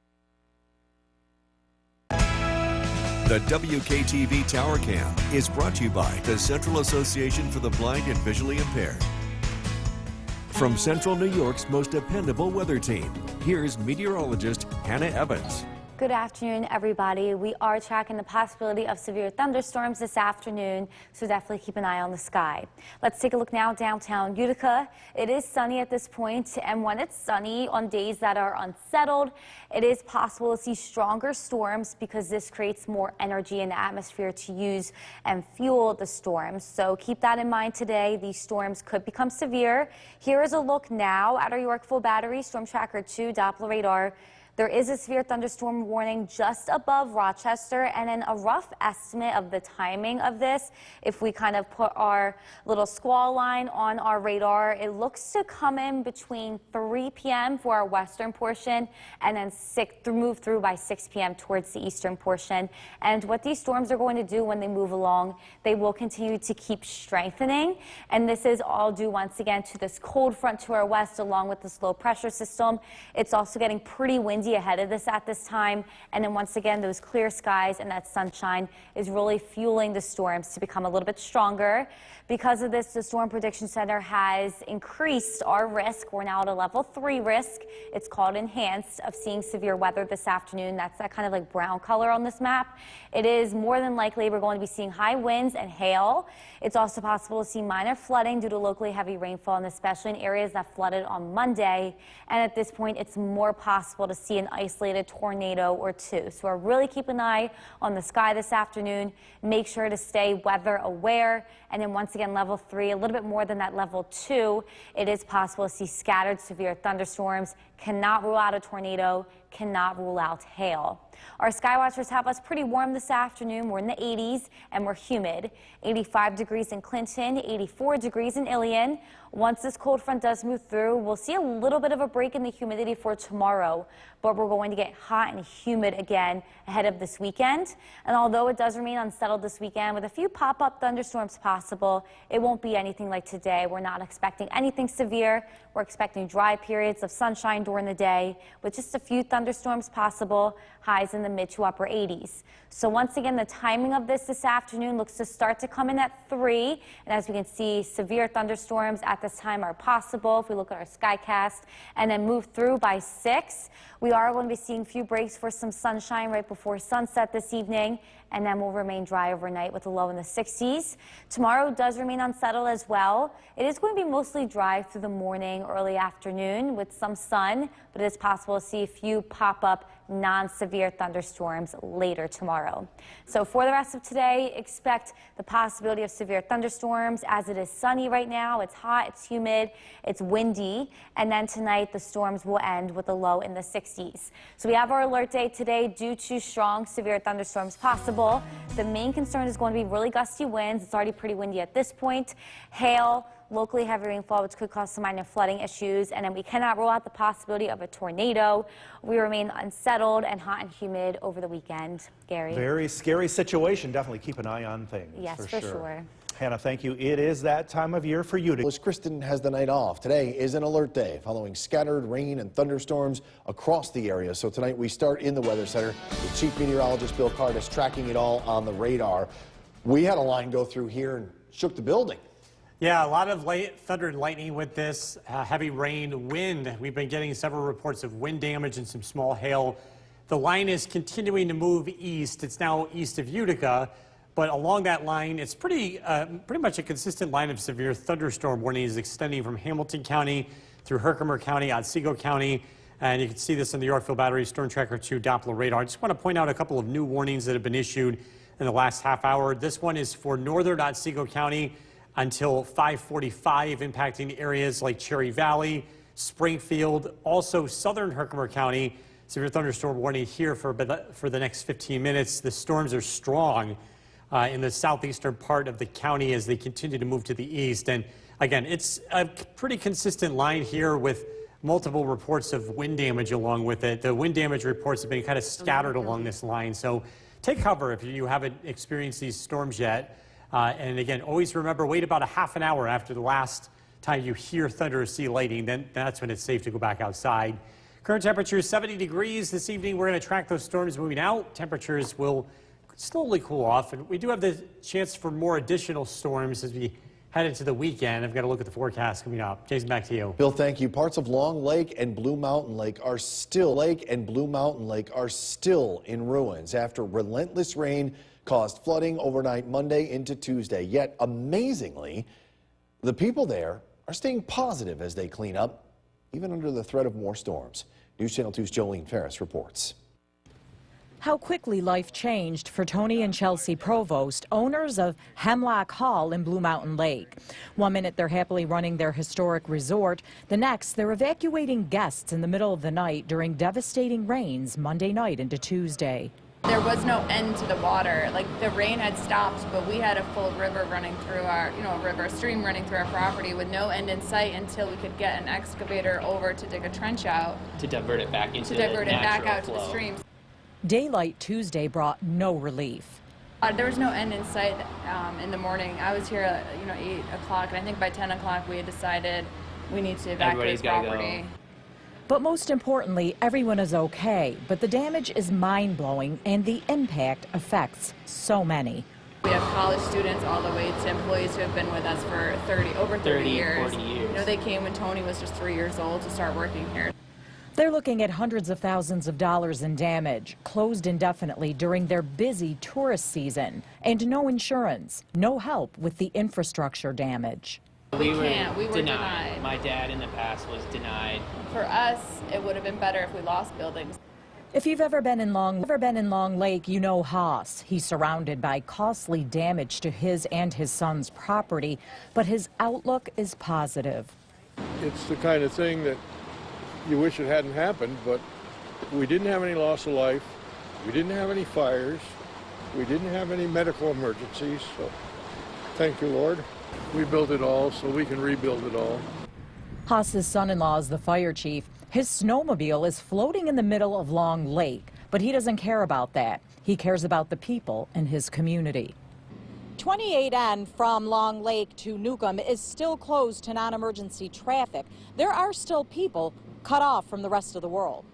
The WKTV Tower Cam is brought to you by the Central Association for the Blind and Visually Impaired. From Central New York's most dependable weather team, here's meteorologist Hannah Evans.
Good afternoon, everybody. We are tracking the possibility of severe thunderstorms this afternoon, so definitely keep an eye on the sky. Let's take a look now downtown Utica. It is sunny at this point, and when it's sunny on days that are unsettled, it is possible to see stronger storms because this creates more energy in the atmosphere to use and fuel the storms. So keep that in mind today. These storms could become severe. Here is a look now at our Yorkville Battery Storm Tracker 2 Doppler radar. There is a severe thunderstorm warning just above Rochester, and then a rough estimate of the timing of this. If we kind of put our little squall line on our radar, it looks to come in between 3 p.m. for our western portion and then move through by 6 p.m. towards the eastern portion. And what these storms are going to do when they move along, they will continue to keep strengthening. And this is all due once again to this cold front to our west along with this low pressure system. It's also getting pretty windy ahead of this at this time, and then once again those clear skies and that sunshine is really fueling the storms to become a little bit stronger. Because of this, the Storm Prediction Center has increased our risk. We're now at a level 3 risk. It's called enhanced of seeing severe weather this afternoon. That's that kind of like brown color on this map. It is more than likely we're going to be seeing high winds and hail. It's also possible to see minor flooding due to locally heavy rainfall, and especially in areas that flooded on Monday. And at this point, it's more possible to see an isolated tornado or two. So really keep an eye on the sky this afternoon. Make sure to stay weather aware. And then once again, level 3, a little bit more than that level 2, it is possible to see scattered severe thunderstorms. Cannot rule out a tornado. cannot rule out hail. Our sky watchers have us pretty warm this afternoon. We're in the 80s and we're humid. 85 degrees in Clinton, 84 degrees in Ilion. Once this cold front does move through, we'll see a little bit of a break in the humidity for tomorrow, but we're going to get hot and humid again ahead of this weekend. And although it does remain unsettled this weekend with a few pop-up thunderstorms possible, it won't be anything like today. We're not expecting anything severe. We're expecting dry periods of sunshine during the day with just a few thunderstorms possible, highs in the mid to upper 80s. So once again, the timing of this afternoon looks to start to come in at 3. And as we can see, severe thunderstorms at this time are possible if we look at our skycast, and then move through by 6. We are going to be seeing a few breaks for some sunshine right before sunset this evening, and then we'll remain dry overnight with a low in the 60s. Tomorrow does remain unsettled as well. It is going to be mostly dry through the morning, early afternoon with some sun, but it is possible to see a few pop-up non-severe thunderstorms later tomorrow. So for the rest of today, expect the possibility of severe thunderstorms as it is sunny right now. It's hot, it's humid, it's windy, and then tonight the storms will end with a low in the 60s. So we have our alert day today due to strong severe thunderstorms possible. The main concern is going to be really gusty winds. It's already pretty windy at this point. Hail, locally heavy rainfall, which could cause some minor flooding issues, and then we cannot rule out the possibility of a tornado. We remain unsettled and hot and humid over the weekend. Gary?
Very scary situation. Definitely keep an eye on things.
Yes, for sure.
Hannah, thank you. It is that time of year for you to...
Kristen has the night off. Today is an alert day following scattered rain and thunderstorms across the area. So tonight we start in the Weather Center with Chief Meteorologist Bill Cardis tracking it all on the radar. We had a line go through here and shook the building.
Yeah, a lot of thunder and lightning with this heavy rain, wind. We've been getting several reports of wind damage and some small hail. The line is continuing to move east. It's now east of Utica, but along that line, it's pretty much a consistent line of severe thunderstorm warnings extending from Hamilton County through Herkimer County, Otsego County, and you can see this in the Yorkville Battery Storm Tracker 2 Doppler radar. I just want to point out a couple of new warnings that have been issued in the last half hour. This one is for northern Otsego County until 5:45, impacting areas like Cherry Valley, Springfield, also southern Herkimer County. Severe thunderstorm warning here for the next 15 minutes. The storms are strong in the southeastern part of the county as they continue to move to the east. And again, it's a pretty consistent line here with multiple reports of wind damage along with it. The wind damage reports have been kind of scattered along this line. So take cover if you haven't experienced these storms yet. And again, always remember, wait about a half an hour after the last time you hear thunder or see lightning. Then that's when it's safe to go back outside. Current temperature is 70 degrees. This evening, we're going to track those storms moving out. Temperatures will slowly cool off. And we do have the chance for more additional storms as we head into the weekend. I've got to look at the forecast coming up. Jason, back to you.
Bill, thank you. Parts of Long Lake and Blue Mountain Lake are still in ruins after relentless rain caused flooding overnight Monday into Tuesday. Yet, amazingly, the people there are staying positive as they clean up, even under the threat of more storms. News Channel 2's Jolene Ferris reports.
How quickly life changed for Tony and Chelsea Provost, owners of Hemlock Hall in Blue Mountain Lake. 1 minute they're happily running their historic resort. The next, they're evacuating guests in the middle of the night during devastating rains Monday night into Tuesday.
There was no end to the water. Like, the rain had stopped, but we had a full river running through our, a stream running through our property with no end in sight until we could get an excavator over to dig a trench out.
To divert it back into
to divert it back out
flow.
to the streams.
Daylight Tuesday brought no relief.
There was no end in sight in the morning. I was here at 8 o'clock, and I think by 10 o'clock we had decided we need to evacuate the property.
But most importantly, everyone is okay. But the damage is mind-blowing, and the impact affects so many.
We have college students all the way to employees who have been with us for over 30 years.
40 years.
They came when Tony was just 3 years old to start working here.
They're looking at hundreds of thousands of dollars in damage, closed indefinitely during their busy tourist season, and no insurance, no help with the infrastructure damage.
We were
denied.
denied. My dad in the past was denied.
For us, it would have been better if we lost buildings.
If you've ever been in Long Lake, you know Haas. He's surrounded by costly damage to his and his son's property, but his outlook is positive.
It's the kind of thing that you wish it hadn't happened, but We didn't have any loss of life. We didn't have any fires. We didn't have any medical emergencies. So thank you, Lord. We built it all so we can rebuild it all.
Haas's son-in-law is the fire chief. His snowmobile is floating in the middle of Long Lake, but he doesn't care about that. He cares about the people in his community. 28N from Long Lake to Newcomb is still closed to non-emergency traffic. There are still people cut off from the rest of the world.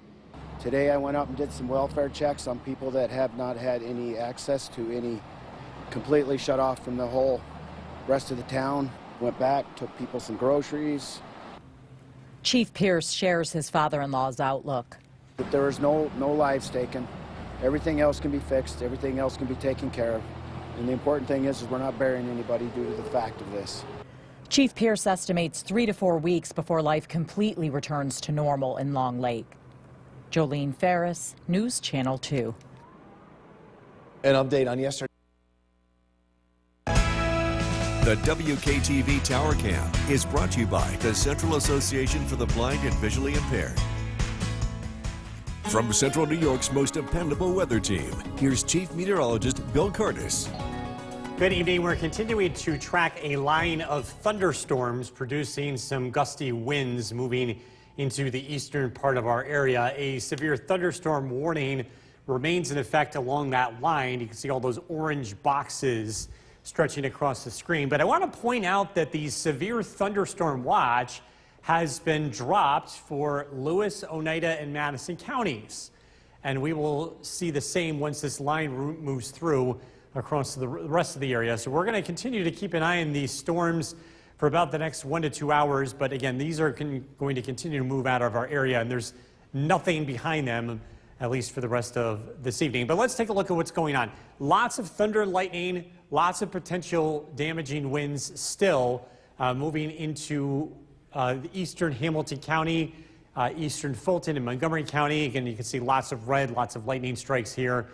Today I went up and did some welfare checks on people that have not had any access to any, completely shut off from the whole rest of the town. Went back, took people some groceries.
Chief Pierce shares his father-in-law's outlook.
But there is no lives taken. Everything else can be fixed. Everything else can be taken care of. And the important thing is we're not burying anybody due to the fact of this.
Chief Pierce estimates 3 to 4 weeks before life completely returns to normal in Long Lake. Jolene Ferris, News Channel 2.
An update on yesterday.
The WKTV Tower Cam is brought to you by the Central Association for the Blind and Visually Impaired. From Central New York's most dependable weather team, here's Chief Meteorologist Bill Curtis.
Good evening. We're continuing to track a line of thunderstorms producing some gusty winds moving into the eastern part of our area. A severe thunderstorm warning remains in effect along that line. You can see all those orange boxes stretching across the screen. But I want to point out that the severe thunderstorm watch has been dropped for Lewis, Oneida, and Madison counties. And we will see the same once this line moves through across the rest of the area. So we're going to continue to keep an eye on these storms for about the next 1 to 2 hours. But again, these are going to continue to move out of our area, and there's nothing behind them, at least for the rest of this evening. But let's take a look at what's going on. Lots of thunder and lightning, lots of potential damaging winds still moving into the eastern Hamilton County, eastern Fulton and Montgomery County. Again, you can see lots of red, lots of lightning strikes here.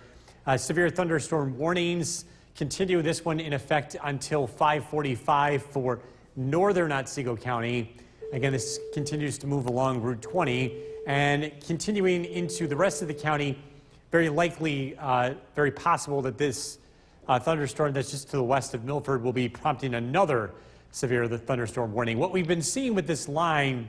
Severe thunderstorm warnings continue, this one in effect until 5:45 for northern Otsego County. Again, this continues to move along Route 20 and continuing into the rest of the county. Very likely, very possible that this thunderstorm that's just to the west of Milford will be prompting another severe thunderstorm warning. What we've been seeing with this line,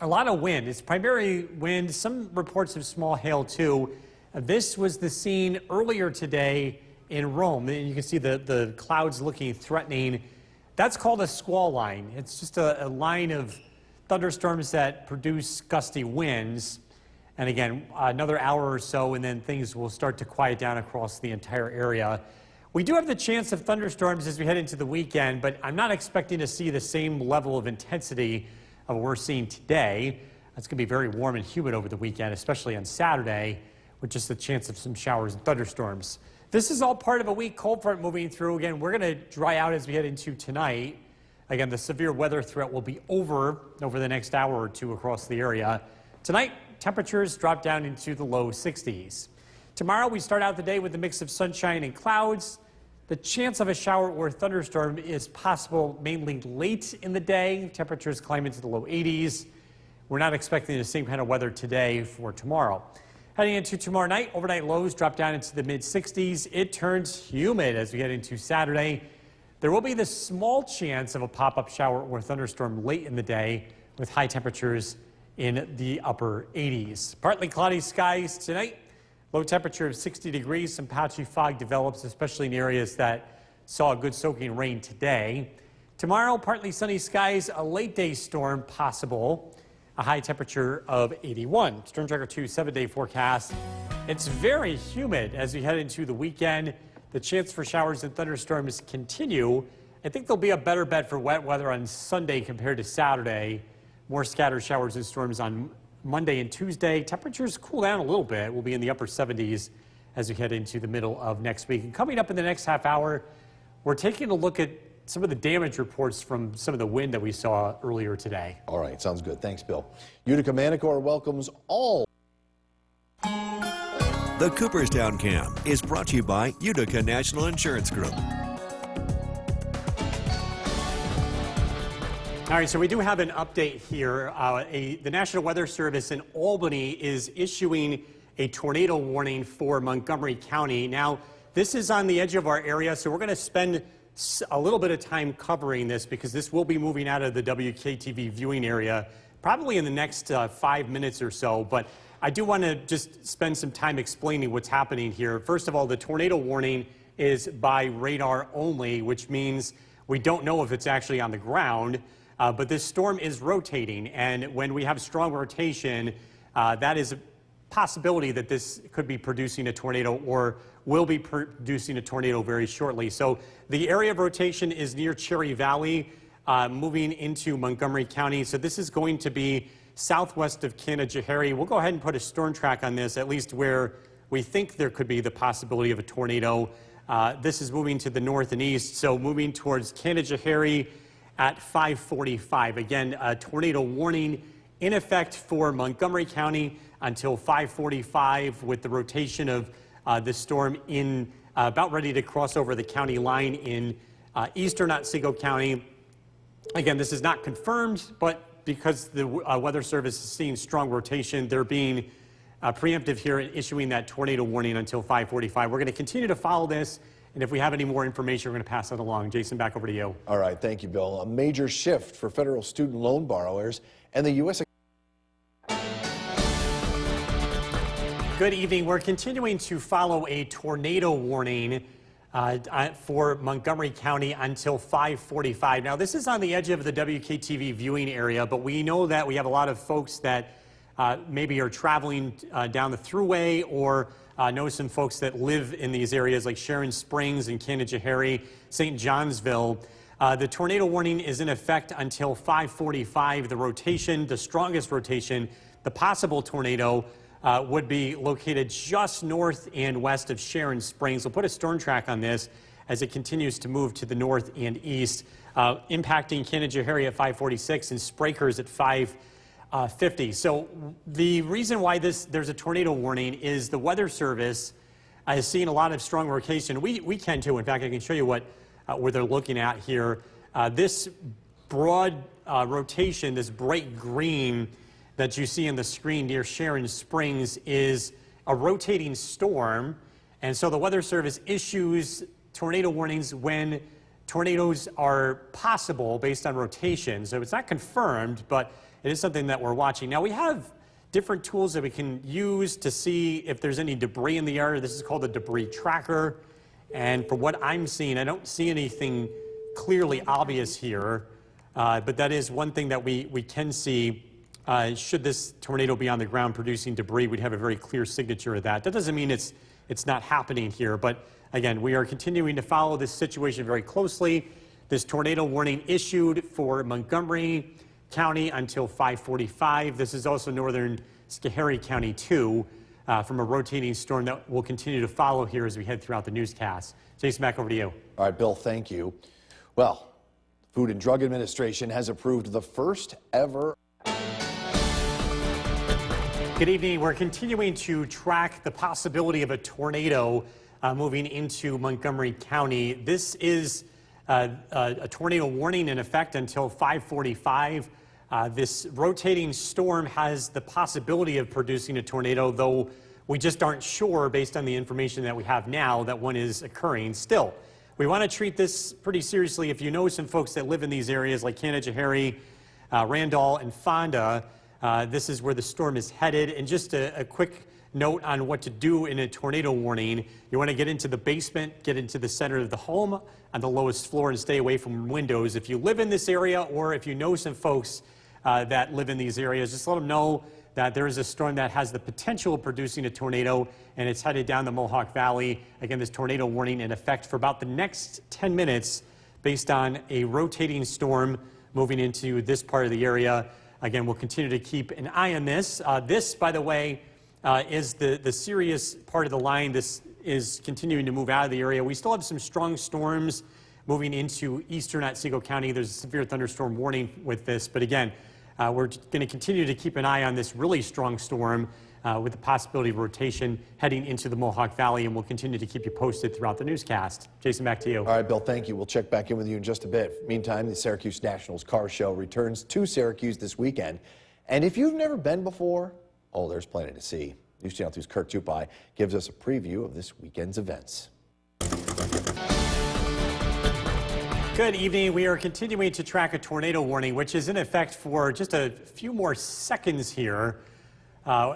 a lot of wind. It's primarily wind, some reports of small hail too. This was the scene earlier today in Rome. And you can see the clouds looking threatening. That's called a squall line. It's just a line of thunderstorms that produce gusty winds. And again, another hour or so, and then things will start to quiet down across the entire area. We do have the chance of thunderstorms as we head into the weekend, but I'm not expecting to see the same level of intensity of what we're seeing today. It's going to be very warm and humid over the weekend, especially on Saturday, with just the chance of some showers and thunderstorms. This is all part of a weak cold front moving through. Again, we're going to dry out as we head into tonight. Again, the severe weather threat will be over the next hour or two across the area. Tonight, temperatures drop down into the low 60s. Tomorrow, we start out the day with a mix of sunshine and clouds. The chance of a shower or thunderstorm is possible mainly late in the day. Temperatures climb into the low 80s. We're not expecting the same kind of weather today for tomorrow. Heading into tomorrow night, overnight lows drop down into the mid-60s. It turns humid as we get into Saturday. There will be the small chance of a pop-up shower or thunderstorm late in the day with high temperatures in the upper 80s. Partly cloudy skies tonight. Low temperature of 60 degrees. Some patchy fog develops, especially in areas that saw a good soaking rain today. Tomorrow, partly sunny skies, a late day storm possible. A high temperature of 81. Storm Tracker 2 7-day forecast. It's very humid as we head into the weekend. The chance for showers and thunderstorms continue. I think there'll be a better bet for wet weather on Sunday compared to Saturday. More scattered showers and storms on Monday and Tuesday. Temperatures cool down a little bit. We'll be in the upper 70s as we head into the middle of next week. And coming up in the next half hour, we're taking a look at some of the damage reports from some of the wind that we saw earlier today.
All right, sounds good. Thanks, Bill. Utica Manticore welcomes all.
The Cooperstown Cam is brought to you by Utica National Insurance Group.
All right, so we do have an update here. The National Weather Service in Albany is issuing a tornado warning for Montgomery County. Now, this is on the edge of our area, so we're going to spend a little bit of time covering this because this will be moving out of the WKTV viewing area probably in the next 5 minutes or so. But I do want to just spend some time explaining what's happening here. First of all, the tornado warning is by radar only, which means we don't know if it's actually on the ground. But this storm is rotating, and when we have strong rotation, that is a possibility that this could be producing a tornado or will be producing a tornado very shortly. So the area of rotation is near Cherry Valley, moving into Montgomery County. So this is going to be southwest of Canajoharie. We'll go ahead and put a storm track on this, at least where we think there could be the possibility of a tornado. This is moving to the north and east, so moving towards Canajoharie at 5:45. Again, a tornado warning in effect for Montgomery County until 5:45, with the rotation of this storm in about ready to cross over the county line in eastern Otsego County. Again, this is not confirmed, but because the Weather Service is seeing strong rotation, they're being preemptive here in issuing that tornado warning until 5:45. We're going to continue to follow this. And if we have any more information, we're going to pass that along. Jason, back over to you.
All right, thank you, Bill. A major shift for federal student loan borrowers and the U.S.
Good evening. We're continuing to follow a tornado warning for Montgomery County until 5:45. Now, this is on the edge of the WKTV viewing area, but we know that we have a lot of folks that maybe are traveling down the thruway or know some folks that live in these areas like Sharon Springs and Canajoharie, St. Johnsville. The tornado warning is in effect until 5:45. The rotation, the strongest rotation, the possible tornado would be located just north and west of Sharon Springs. We'll put a storm track on this as it continues to move to the north and east, impacting Canajoharie at 5:46 and Sprakers at 5:50. So the reason why there's a tornado warning is the Weather Service has seen a lot of strong rotation. We can too. In fact, I can show you where they're looking at here. This broad rotation, this bright green that you see on the screen near Sharon Springs is a rotating storm. And so the Weather Service issues tornado warnings when tornadoes are possible based on rotation. So it's not confirmed, but it is something that we're watching. Now, we have different tools that we can use to see if there's any debris in the area. This is called a debris tracker. And from what I'm seeing, I don't see anything clearly obvious here. But that is one thing that we can see. Should this tornado be on the ground producing debris, we'd have a very clear signature of that. That doesn't mean it's not happening here. But again, we are continuing to follow this situation very closely. This tornado warning issued for Montgomery County until 5:45. This is also northern Schoharie County too, from a rotating storm that we'll continue to follow here as we head throughout the newscast. Jason, back over to you.
All right, Bill, thank you. Well, Food and Drug Administration has approved the first ever.
Good evening. We're continuing to track the possibility of a tornado moving into Montgomery County. This is a tornado warning in effect until 5:45. This rotating storm has the possibility of producing a tornado, though we just aren't sure based on the information that we have now that one is occurring. Still, we want to treat this pretty seriously. If you know some folks that live in these areas like Canajoharie, Randall, and Fonda, this is where the storm is headed. And just a quick note on what to do in a tornado warning. You want to get into the basement, get into the center of the home on the lowest floor, and stay away from windows. If you live in this area or if you know some folks that live in these areas, just let them know that there is a storm that has the potential of producing a tornado, and it's headed down the Mohawk Valley. Again, this tornado warning in effect for about the next 10 minutes based on a rotating storm moving into this part of the area. Again, we'll continue to keep an eye on this. This, by the way, is the serious part of the line. This is continuing to move out of the area. We still have some strong storms moving into eastern Otsego County. There's a severe thunderstorm warning with this. But again, we're going to continue to keep an eye on this really strong storm with the possibility of rotation heading into the Mohawk Valley, and we'll continue to keep you posted throughout the newscast. Jason, back to you.
All right, Bill, thank you. We'll check back in with you in just a bit. Meantime, the Syracuse Nationals Car Show returns to Syracuse this weekend. And if you've never been before, oh, there's plenty to see. News Channel 2's Kirk Jupai gives us a preview of this weekend's events.
Good evening. We are continuing to track a tornado warning, which is in effect for just a few more seconds here.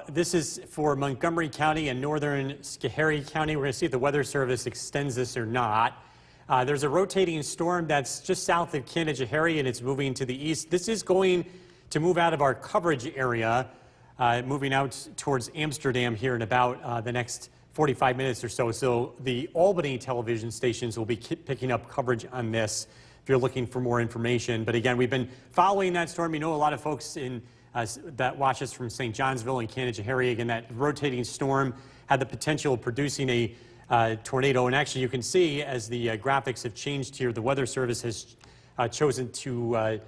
This is for Montgomery County and northern Schoharie County. We're going to see if the Weather Service extends this or not. There's a rotating storm that's just south of Canajoharie, and it's moving to the east. This is going to move out of our coverage area, moving out towards Amsterdam here in about the next 45 minutes or so. So the Albany television stations will be picking up coverage on this if you're looking for more information. But again, we've been following that storm. You know, a lot of folks that watch us from St. Johnsville and Canajoharie. Again, that rotating storm had the potential of producing a tornado. And actually, you can see as the graphics have changed here, the Weather Service has chosen to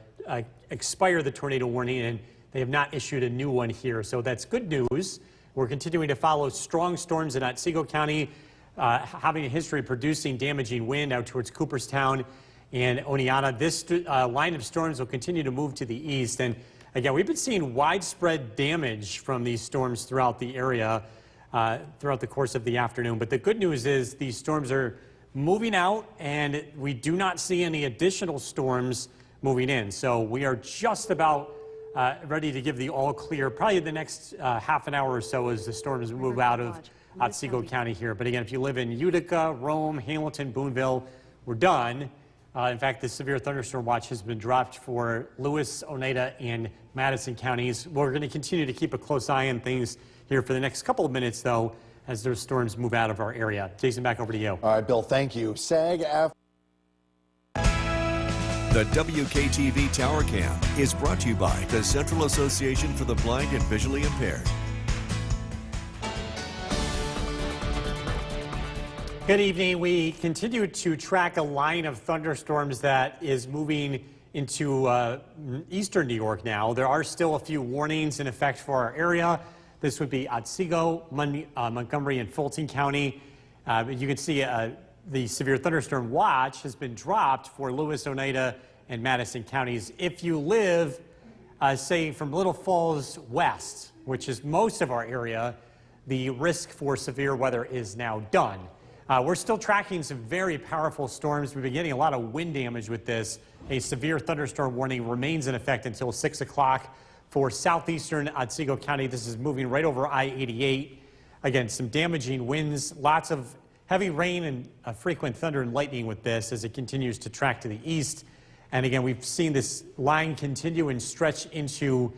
expire the tornado warning, and they have not issued a new one here. So that's good news. We're continuing to follow strong storms in Otsego County, having a history of producing damaging wind out towards Cooperstown and Oneonta. This line of storms will continue to move to the east. And again, we've been seeing widespread damage from these storms throughout the area throughout the course of the afternoon. But the good news is these storms are moving out, and we do not see any additional storms moving in. So we are just about ready to give the all clear, probably the next half an hour or so as the storms move out of Otsego County here. But again, if you live in Utica, Rome, Hamilton, Boonville, we're done. In fact, the severe thunderstorm watch has been dropped for Lewis, Oneida, and Madison counties. We're going to continue to keep a close eye on things here for the next couple of minutes, though, as those storms move out of our area. Jason, back over to you.
All right, Bill, thank you. SAG-AFTRA.
The WKTV Tower Cam is brought to you by the Central Association for the Blind and Visually Impaired.
Good evening. We continue to track a line of thunderstorms that is moving into eastern New York now. There are still a few warnings in effect for our area. This would be Otsego, Montgomery, and Fulton County. You can see the severe thunderstorm watch has been dropped for Lewis, Oneida, and Madison counties. If you live, say, from Little Falls west, which is most of our area, the risk for severe weather is now done. We're still tracking some very powerful storms. We've been getting a lot of wind damage with this. A severe thunderstorm warning remains in effect until 6 o'clock for southeastern Otsego County. This is moving right over I-88. Again, some damaging winds, lots of heavy rain and frequent thunder and lightning with this as it continues to track to the east. And again, we've seen this line continue and stretch into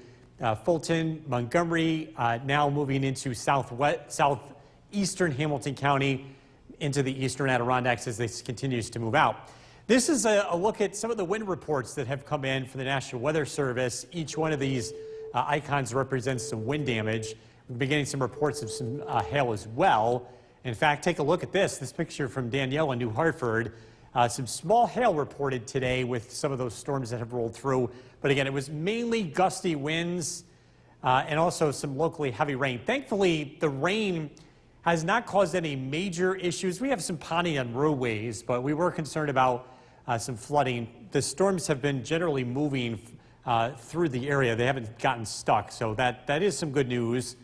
Fulton, Montgomery, now moving into southeastern Hamilton County, into the eastern Adirondacks as this continues to move out. This is a look at some of the wind reports that have come in for the National Weather Service. Each one of these icons represents some wind damage. We've been getting some reports of some hail as well. In fact, take a look at this picture from Danielle in New Hartford. Some small hail reported today with some of those storms that have rolled through. But again, it was mainly gusty winds and also some locally heavy rain. Thankfully, the rain has not caused any major issues. We have some ponding on roadways, but we were concerned about some flooding. The storms have been generally moving through the area. They haven't gotten stuck, so that is some good news.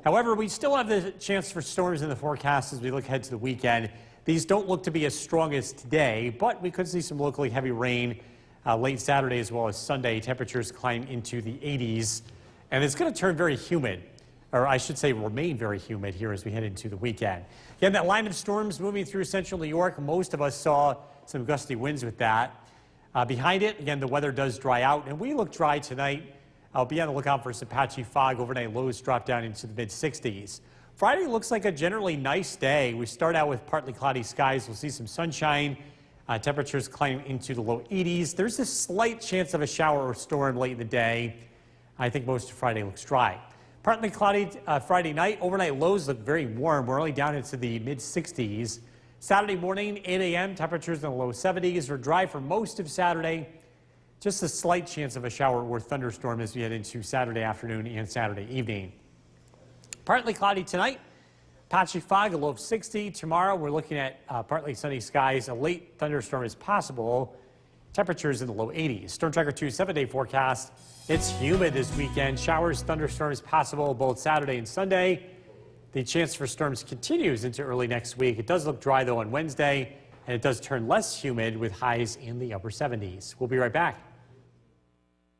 However, we still have the chance for storms in the forecast as we look ahead to the weekend. These don't look to be as strong as today, but we could see some locally heavy rain late Saturday as well as Sunday. Temperatures climb into the 80s, and it's going to turn very humid, or I should say remain very humid here as we head into the weekend. Again, that line of storms moving through central New York, most of us saw some gusty winds with that. Behind it, again, the weather does dry out, and we look dry tonight. I'll be on the lookout for some patchy fog. Overnight lows drop down into the mid-60s. Friday looks like a generally nice day. We start out with partly cloudy skies. We'll see some sunshine. Temperatures climb into the low 80s. There's a slight chance of a shower or storm late in the day. I think most of Friday looks dry. Partly cloudy Friday night. Overnight lows look very warm. We're only down into the mid-60s. Saturday morning, 8 a.m., temperatures in the low 70s. We're dry for most of Saturday. Just a slight chance of a shower or thunderstorm as we head into Saturday afternoon and Saturday evening. Partly cloudy tonight. Patchy fog, a low of 60. Tomorrow, we're looking at partly sunny skies. A late thunderstorm is possible. Temperatures in the low 80s. Storm Tracker 2 7-day forecast. It's humid this weekend. Showers, thunderstorms possible both Saturday and Sunday. The chance for storms continues into early next week. It does look dry, though, on Wednesday, and it does turn less humid with highs in the upper 70s. We'll be right back.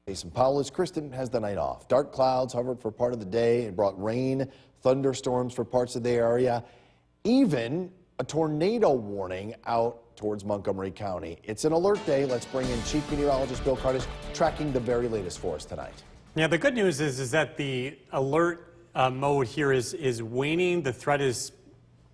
Jason Powell. Kristen has the night off. Dark clouds hovered for part of the day and brought rain, thunderstorms for parts of the area, even a tornado warning out towards Montgomery County. It's an alert day. Let's bring in Chief Meteorologist Bill Kardish, tracking the very latest for us tonight.
Yeah, the good news is that the alert mode here is waning. The threat is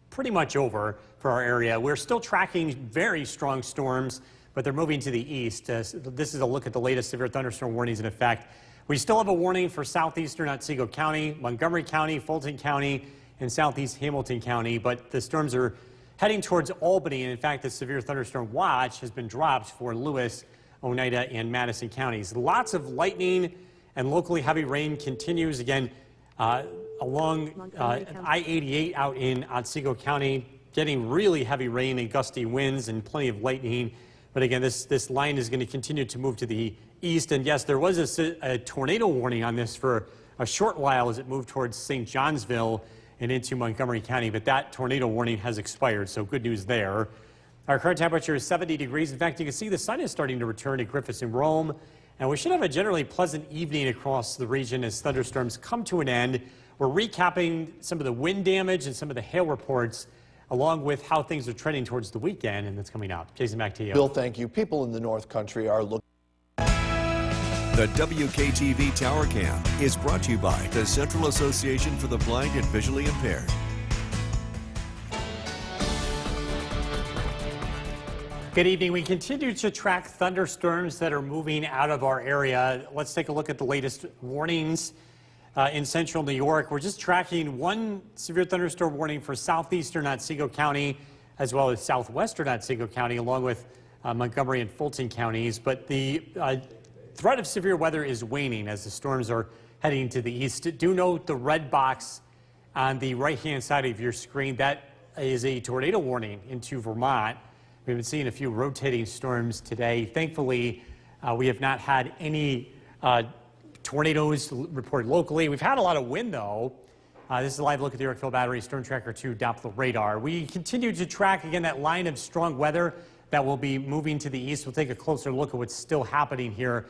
pretty much over for our area. We're still tracking very strong storms, but they're moving to the east. This is a look at the latest severe thunderstorm warnings in effect. We still have a warning for southeastern Otsego County, Montgomery County, Fulton County, and southeast Hamilton County, but the storms are heading towards Albany, and in fact, the severe thunderstorm watch has been dropped for Lewis, Oneida, and Madison counties. Lots of lightning and locally heavy rain continues again along I-88 out in Otsego County, getting really heavy rain and gusty winds and plenty of lightning. But again, this line is going to continue to move to the east. And yes, there was a tornado warning on this for a short while as it moved towards St. Johnsville and into Montgomery County, but that tornado warning has expired, so good news there. Our current temperature is 70 degrees. In fact, you can see the sun is starting to return to Griffiths and Rome, and we should have a generally pleasant evening across the region as thunderstorms come to an end. We're recapping some of the wind damage and some of the hail reports, along with how things are trending towards the weekend, and that's coming out. Jason, back to you.
Bill, thank you. People in the North Country are looking.
The WKTV Tower Cam is brought to you by the Central Association for the Blind and Visually Impaired.
Good evening. We continue to track thunderstorms that are moving out of our area. Let's take a look at the latest warnings in central New York. We're just tracking one severe thunderstorm warning for southeastern Otsego County, as well as southwestern Otsego County, along with Montgomery and Fulton counties. But the threat of severe weather is waning as the storms are heading to the east. Do note the red box on the right-hand side of your screen. That is a tornado warning into Vermont. We've been seeing a few rotating storms today. Thankfully, we have not had any tornadoes reported locally. We've had a lot of wind, though. This is a live look at the Yorkville Battery Storm Tracker 2 Doppler radar. We continue to track, again, that line of strong weather that will be moving to the east. We'll take a closer look at what's still happening here.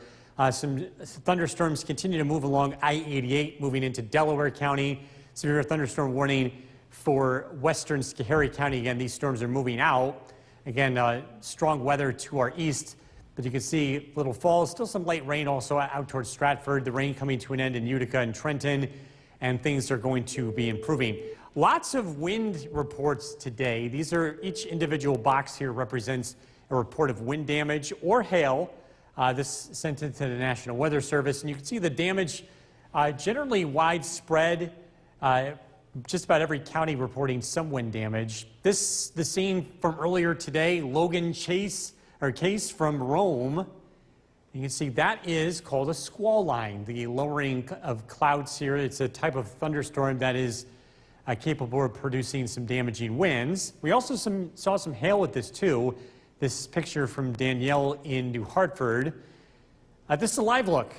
Some thunderstorms continue to move along I-88, moving into Delaware County. Severe thunderstorm warning for western Schoharie County. Again, these storms are moving out. Again, strong weather to our east, but you can see Little Falls, still some light rain also out towards Stratford. The rain coming to an end in Utica and Trenton, and things are going to be improving. Lots of wind reports today. These are, each individual box here represents a report of wind damage or hail. This sent into the National Weather Service, and you can see the damage generally widespread. Just about every county reporting some wind damage. The scene from earlier today, Logan Case from Rome. You can see that is called a squall line, the lowering of clouds here. It's a type of thunderstorm that is capable of producing some damaging winds. We also saw some hail with this too. This picture from Danielle in New Hartford. This is a live look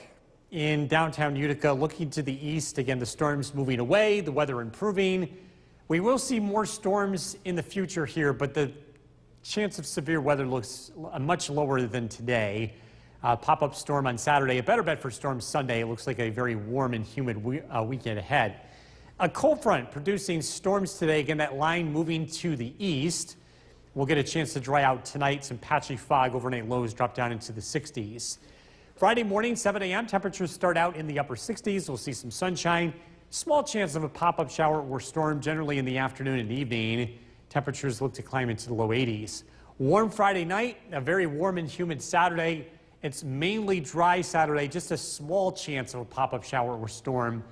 in downtown Utica, looking to the east. Again, the storms moving away, the weather improving. We will see more storms in the future here, but the chance of severe weather looks much lower than today. Pop-up storm on Saturday, a better bet for storm Sunday. It looks like a very warm and humid weekend ahead. A cold front producing storms today. Again, that line moving to the east. We'll get a chance to dry out tonight. Some patchy fog, overnight lows drop down into the 60s. Friday morning, 7 a.m., temperatures start out in the upper 60s. We'll see some sunshine. Small chance of a pop-up shower or storm generally in the afternoon and evening. Temperatures look to climb into the low 80s. Warm Friday night, a very warm and humid Saturday. It's mainly dry Saturday, just a small chance of a pop-up shower or storm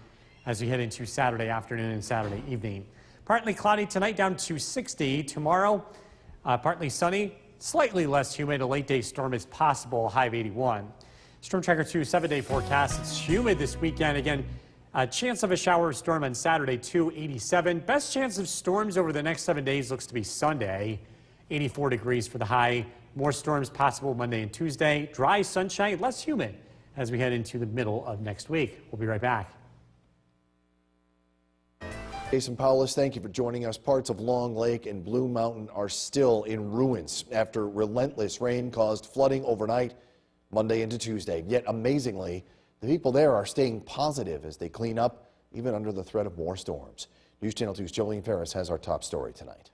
as we head into Saturday afternoon and Saturday evening. Partly cloudy tonight, down to 60. Tomorrow, partly sunny, slightly less humid. A late-day storm is possible, high of 81. Storm Tracker 2 7-day forecast. It's humid this weekend. Again, A chance of a shower or storm on Saturday, 87. Best chance of storms over the next 7 days looks to be Sunday, 84 degrees for the high. More storms possible Monday and Tuesday. Dry sunshine, less humid as we head into the middle of next week. We'll be right back.
Jason Powless, thank you for joining us. Parts of Long Lake and Blue Mountain are still in ruins after relentless rain caused flooding overnight, Monday into Tuesday. Yet amazingly, the people there are staying positive as they clean up, even under the threat of more storms. News Channel 2's Jolene Ferris has our top story tonight.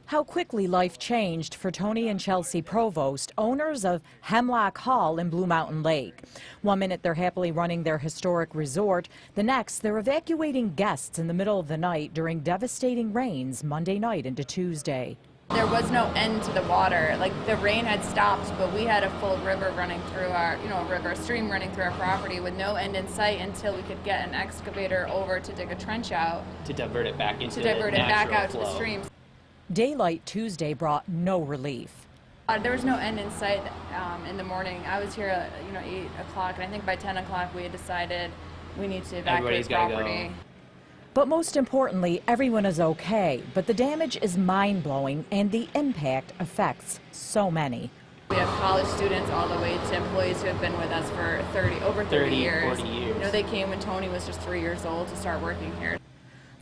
How quickly life changed for Tony and Chelsea Provost, owners of Hemlock Hall in Blue Mountain Lake. 1 minute they're happily running their historic resort. The next, they're evacuating guests in the middle of the night during devastating rains Monday night into Tuesday.
There was no end to the water. Like, the rain had stopped, but we had a full river running through our, a stream running through our property with no end in sight until we could get an excavator over to dig a trench out.
To divert it back into
out to the stream.
Daylight Tuesday brought no relief.
There was no end in sight in the morning. I was here at 8 o'clock, and I think by 10 o'clock we had decided we need to evacuate the property.
But most importantly, everyone is okay. But the damage is mind-blowing, and the impact affects so many.
We have college students all the way to employees who have been with us for over 30 years.
40 years.
They came when Tony was just 3 years old to start working here.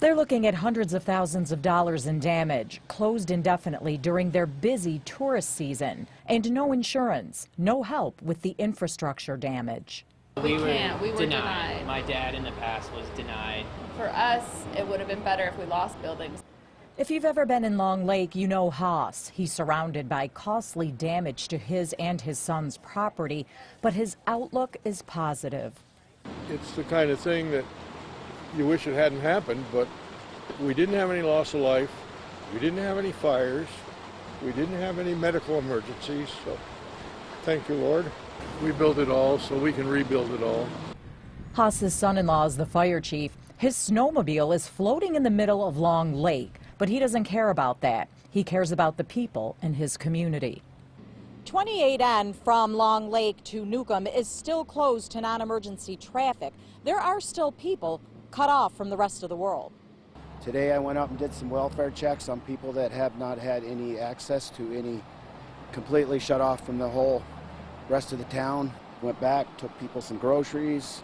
They're looking at hundreds of thousands of dollars in damage, closed indefinitely during their busy tourist season, and no insurance, no help with the infrastructure damage.
We were denied.
My dad in the past was denied.
For us, it would have been better if we lost buildings.
If you've ever been in Long Lake, you know Haas. He's surrounded by costly damage to his and his son's property, but his outlook is positive.
It's the kind of thing that you wish it hadn't happened, but we didn't have any loss of life. We didn't have any fires. We didn't have any medical emergencies, so thank you, Lord. We built it all so we can rebuild it all.
Haas's son-in-law is the fire chief. His snowmobile is floating in the middle of Long Lake, but he doesn't care about that. He cares about the people in his community. 28N from Long Lake to Newcomb is still closed to non-emergency traffic. There are still people cut off from the rest of the world.
Today I went up and did some welfare checks on people that have not had any access to any, completely shut off from the whole rest of the town. Went back, took people some groceries.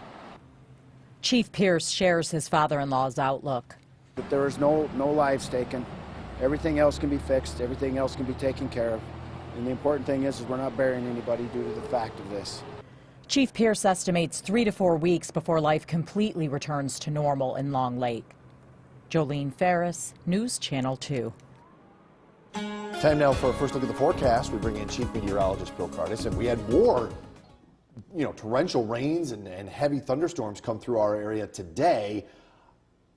Chief Pierce shares his father-in-law's outlook.
But there is no lives taken. Everything else can be fixed. Everything else can be taken care of. And the important thing is we're not burying anybody due to the fact of this.
Chief Pierce estimates 3 to 4 weeks before life completely returns to normal in Long Lake. Jolene Ferris, News Channel 2.
Time now for a first look at the forecast. We bring in Chief Meteorologist Bill Curtis, and we had more, torrential rains and heavy thunderstorms come through our area today.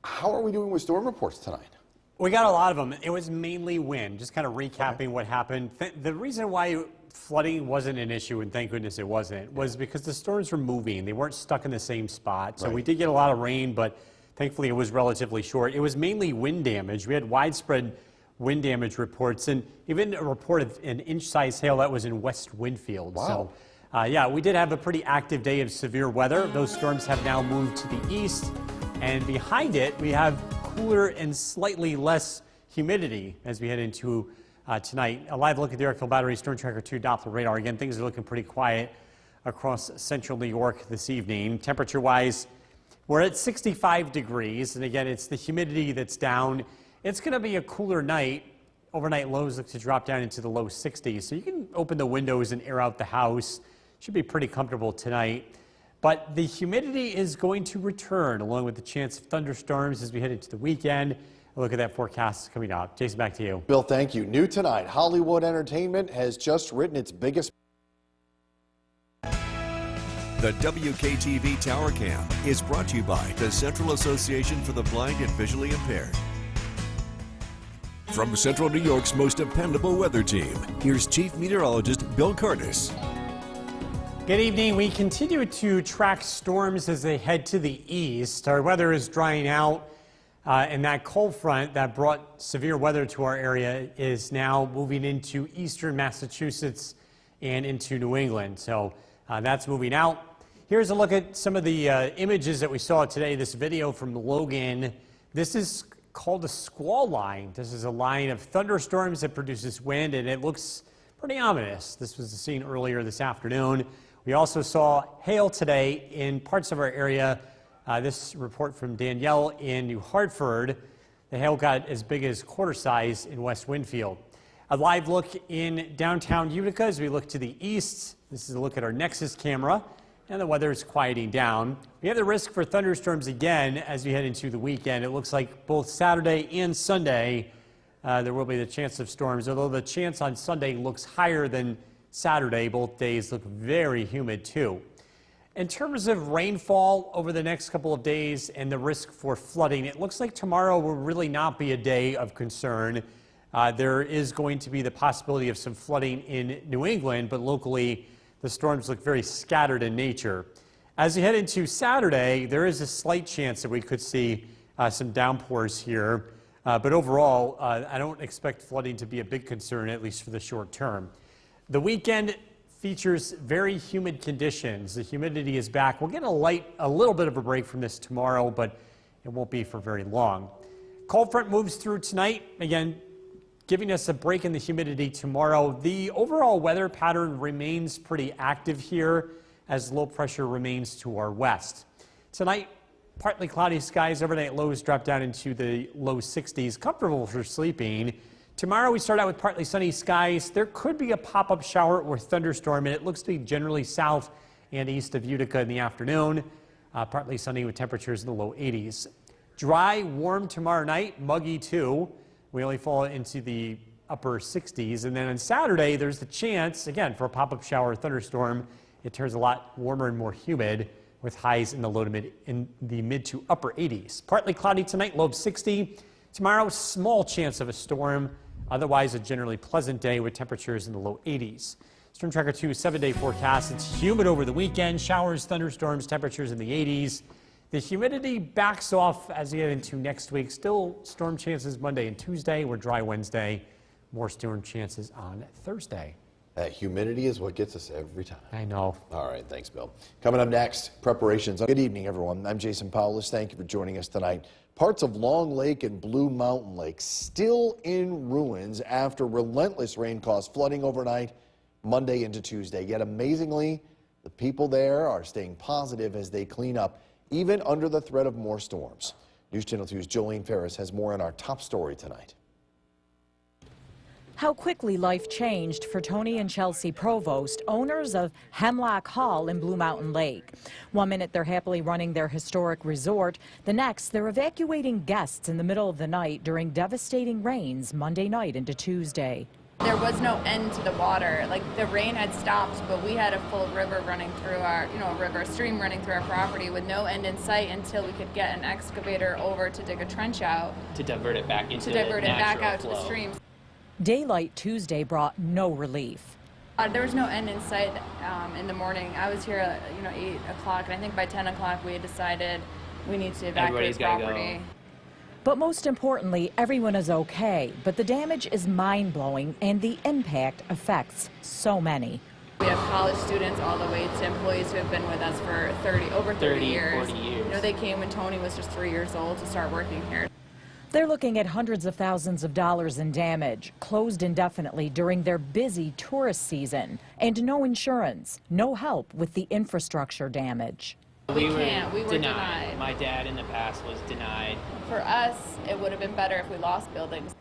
How are we doing with storm reports tonight?
We got a lot of them. It was mainly wind. Just kind of recapping what happened. The reason why flooding wasn't an issue, and thank goodness it wasn't, was because the storms were moving. They weren't stuck in the same spot. So we did get a lot of rain, but thankfully it was relatively short. It was mainly wind damage. We had widespread wind damage reports, and even a report of an inch-sized hail that was in West Winfield.
Wow.
So, yeah, we did have a pretty active day of severe weather. Those storms have now moved to the east, and behind it, we have cooler and slightly less humidity as we head into tonight. A live look at the Airfield Battery Storm Tracker 2 Doppler radar. Again, things are looking pretty quiet across central New York this evening. Temperature-wise, we're at 65 degrees, and again, it's the humidity that's down. It's going to be a cooler night. Overnight lows look to drop down into the low 60s, so you can open the windows and air out the house. Should be pretty comfortable tonight. But the humidity is going to return, along with the chance of thunderstorms as we head into the weekend. A look at that forecast coming up. Jason, back to you.
Bill, thank you. New tonight, Hollywood Entertainment has just written its biggest.
The WKTV Tower Cam is brought to you by the Central Association for the Blind and Visually Impaired. From Central New York's most dependable weather team, here's Chief Meteorologist Bill Curtis.
Good evening. We continue to track storms as they head to the east. Our weather is drying out, and that cold front that brought severe weather to our area is now moving into eastern Massachusetts and into New England. So that's moving out. Here's a look at some of the images that we saw today. This video from Logan. This is called a squall line. This is a line of thunderstorms that produces wind, and it looks pretty ominous. This was the scene earlier this afternoon. We also saw hail today in parts of our area. This report from Danielle in New Hartford. The hail got as big as quarter size in West Winfield. A live look in downtown Utica as we look to the east. This is a look at our Nexus camera, and the weather is quieting down. We have the risk for thunderstorms again as we head into the weekend. It looks like both Saturday and Sunday there will be the chance of storms, although the chance on Sunday looks higher than Saturday. Both days look very humid too. In terms of rainfall over the next couple of days and the risk for flooding, it looks like tomorrow will really not be a day of concern. There is going to be the possibility of some flooding in New England, but locally the storms look very scattered in nature. As we head into Saturday, there is a slight chance that we could see some downpours here, but overall, I don't expect flooding to be a big concern, at least for the short term. The weekend features very humid conditions. The humidity is back. We'll get a little bit of a break from this tomorrow, but it won't be for very long. Cold front moves through tonight, again, giving us a break in the humidity tomorrow. The overall weather pattern remains pretty active here as low pressure remains to our west. Tonight, partly cloudy skies. Overnight lows drop down into the low 60s, comfortable for sleeping. Tomorrow we start out with partly sunny skies. There could be a pop-up shower or thunderstorm, and it looks to be generally south and east of Utica in the afternoon. Partly sunny with temperatures in the low 80s. Dry, warm tomorrow night, muggy too. We only fall into the upper 60s. And then on Saturday, there's the chance, again, for a pop-up shower or thunderstorm. It turns a lot warmer and more humid with highs in the mid to upper 80s. Partly cloudy tonight, low of 60. Tomorrow, small chance of a storm. Otherwise, a generally pleasant day with temperatures in the low 80s. Storm Tracker 2 7-day forecast. It's humid over the weekend. Showers, thunderstorms, temperatures in the 80s. The humidity backs off as we get into next week. Still storm chances Monday and Tuesday. We're dry Wednesday. More storm chances on Thursday.
That humidity is what gets us every time.
I know.
All right, thanks, Bill. Coming up next, preparations. Good evening, everyone. I'm Jason Powless. Thank you for joining us tonight. Parts of Long Lake and Blue Mountain Lake still in ruins after relentless rain caused flooding overnight, Monday into Tuesday. Yet amazingly, the people there are staying positive as they clean up, even under the threat of more storms. News Channel 2's Jolene Ferris has more on our top story tonight.
How quickly life changed for Tony and Chelsea Provost, owners of Hemlock Hall in Blue Mountain Lake. 1 minute they're happily running their historic resort. The next, they're evacuating guests in the middle of the night during devastating rains Monday night into Tuesday.
There was no end to the water. Like, the rain had stopped, but we had a full river running through our, stream running through our property with no end in sight until we could get an excavator over to dig a trench out.
To divert it back into
to the stream.
Daylight Tuesday brought no relief.
There was no end in sight in the morning. I was here at 8 o'clock, and I think by 10 o'clock we had decided we need to evacuate the property.
Go.
But most importantly, everyone is okay. But the damage is mind-blowing, and the impact affects so many.
We have college students all the way to employees who have been with us for over 30 years.
40 years.
They came when Tony was just 3 years old to start working here.
They're looking at hundreds of thousands of dollars in damage, closed indefinitely during their busy tourist season, and no insurance, no help with the infrastructure damage.
We were denied.
My dad in the past was denied.
For us, it would have been better if we lost buildings.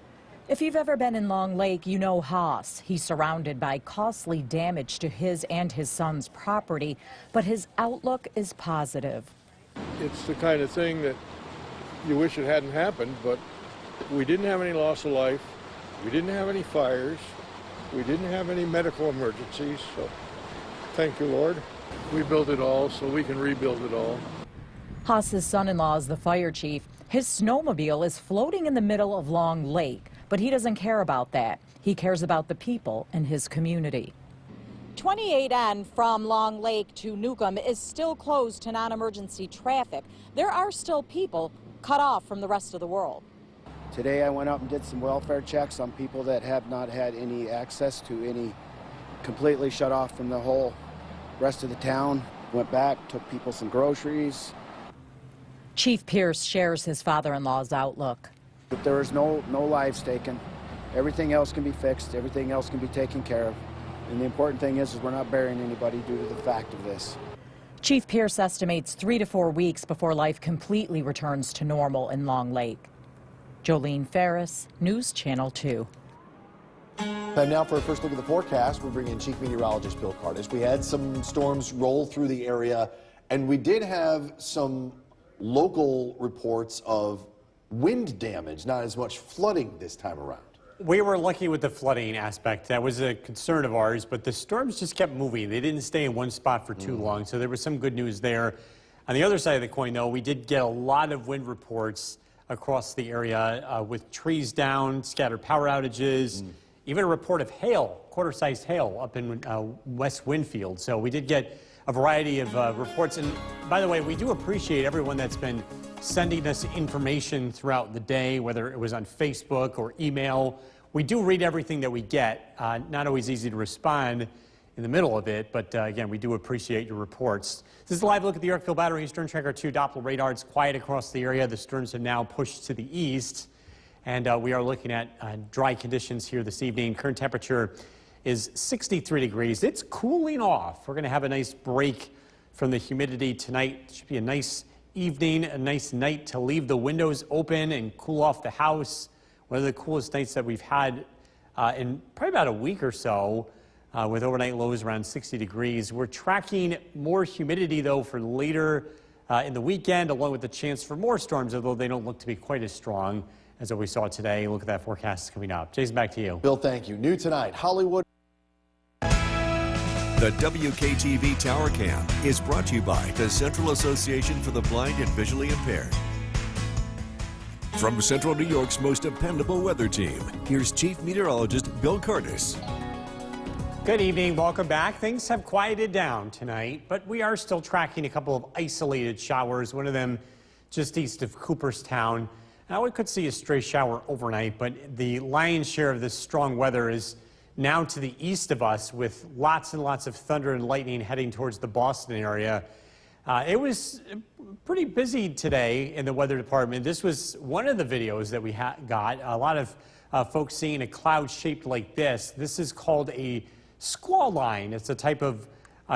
If you've ever been in Long Lake, you know Haas. He's surrounded by costly damage to his and his son's property, but his outlook is positive.
It's the kind of thing that you wish it hadn't happened, but we didn't have any loss of life. We didn't have any fires. We didn't have any medical emergencies, so thank you, Lord. We built it all so we can rebuild it all.
Haas's son-in-law is the fire chief. His snowmobile is floating in the middle of Long Lake, but he doesn't care about that. He cares about the people in his community. 28N from Long Lake to Newcomb is still closed to non-emergency traffic. There are still people cut off from the rest of the world.
Today I went up and did some welfare checks on people that have not had any access to any, completely shut off from the whole rest of the town. went back, took people some groceries.
Chief Pierce shares his father-in-law's outlook.
But there was no lives taken. Everything else can be fixed. Everything else can be taken care of. And the important thing is we're not burying anybody due to the fact of this.
Chief Pierce estimates 3 to 4 weeks before life completely returns to normal in Long Lake. Jolene Ferris, News Channel 2.
Time now for a first look at the forecast. We bring in Chief Meteorologist Bill Cardis. We had some storms roll through the area, and we did have some local reports of wind damage, not as much flooding this time around.
We were lucky with the flooding aspect. That was a concern of ours, but the storms just kept moving. They didn't stay in one spot for too long, so there was some good news there. On the other side of the coin, though, we did get a lot of wind reports across the area with trees down, scattered power outages, even a report of hail, quarter-sized hail up in West Winfield. So we did get a variety of reports. And by the way, we do appreciate everyone that's been sending us information throughout the day, whether it was on Facebook or email. We do read everything that we get. Not always easy to respond in the middle of it, but again, we do appreciate your reports. This is a live look at the Yorkville Battery Storm Tracker 2 Doppler radar. It's quiet across the area. The storms have now pushed to the east, and we are looking at dry conditions here this evening. Current temperature is 63 degrees. It's cooling off. We're going to have a nice break from the humidity tonight. It should be a nice evening, a nice night to leave the windows open and cool off the house. One of the coolest nights that we've had in probably about a week or so, with overnight lows around 60 degrees. We're tracking more humidity, though, for later in the weekend, along with the chance for more storms, although they don't look to be quite as strong as what we saw today. Look at that forecast coming up. Jason, back to you.
Bill, thank you. New tonight, Hollywood.
The WKTV Tower Cam is brought to you by the Central Association for the Blind and Visually Impaired. From Central New York's most dependable weather team, here's Chief Meteorologist Bill Cardis.
Good evening. Welcome back. Things have quieted down tonight, but we are still tracking a couple of isolated showers, one of them just east of Cooperstown. Now, we could see a stray shower overnight, but the lion's share of this strong weather is now to the east of us, with lots and lots of thunder and lightning heading towards the Boston area. It was pretty busy today in the weather department. This was one of the videos that we got. A lot of folks seeing a cloud shaped like this. This is called a squall line. It's a type of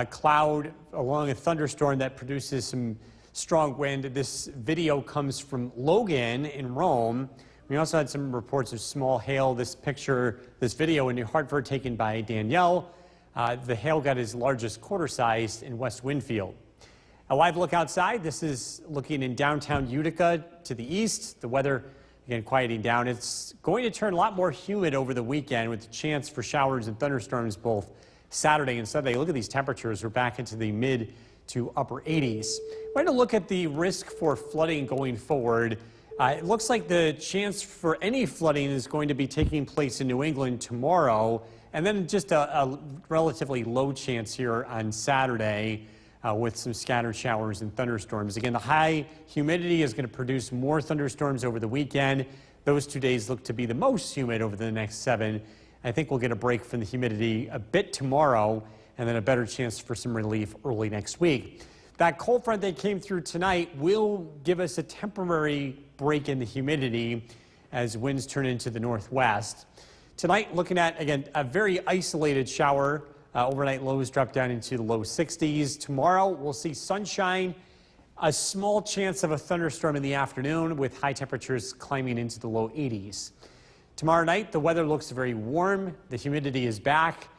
cloud along a thunderstorm that produces some strong wind. This video comes from Logan in Rome. We also had some reports of small hail. This video in New Hartford taken by Danielle. The hail got as large as quarter-sized in West Winfield. A live look outside. This is looking in downtown Utica to the east. The weather, again, quieting down. It's going to turn a lot more humid over the weekend with the chance for showers and thunderstorms both Saturday and Sunday. Look at these temperatures. We're back into the mid to upper 80s. We're going to look at the risk for flooding going forward. It looks like the chance for any flooding is going to be taking place in New England tomorrow, and then just a relatively low chance here on Saturday with some scattered showers and thunderstorms. Again, the high humidity is going to produce more thunderstorms over the weekend. Those 2 days look to be the most humid over the next 7. I think we'll get a break from the humidity a bit tomorrow, and then a better chance for some relief early next week. That cold front that came through tonight will give us a temporary break in the humidity as winds turn into the northwest. Tonight, looking at, again, a very isolated shower. Overnight lows drop down into the low 60s. Tomorrow, we'll see sunshine, a small chance of a thunderstorm in the afternoon with high temperatures climbing into the low 80s. Tomorrow night, the weather looks very warm. The humidity is back.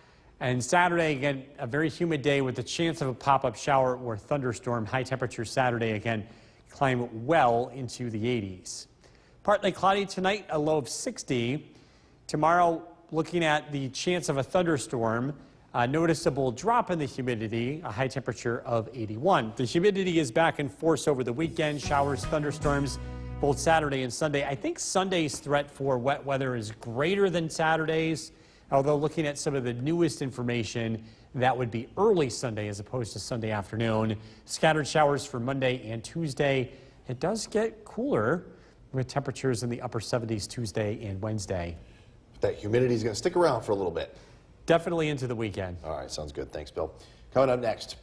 And Saturday, again, a very humid day with the chance of a pop-up shower or thunderstorm. High temperature Saturday, again, climb well into the 80s. Partly cloudy tonight, a low of 60. Tomorrow, looking at the chance of a thunderstorm, a noticeable drop in the humidity, a high temperature of 81. The humidity is back in force over the weekend. Showers, thunderstorms, both Saturday and Sunday. I think Sunday's threat for wet weather is greater than Saturday's. Although looking at some of the newest information, that would be early Sunday as opposed to Sunday afternoon. Scattered showers for Monday and Tuesday. It does get cooler with temperatures in the upper 70s Tuesday and Wednesday.
That humidity is going to stick around for a little bit.
Definitely into the weekend.
All right, sounds good. Thanks, Bill. Coming up next,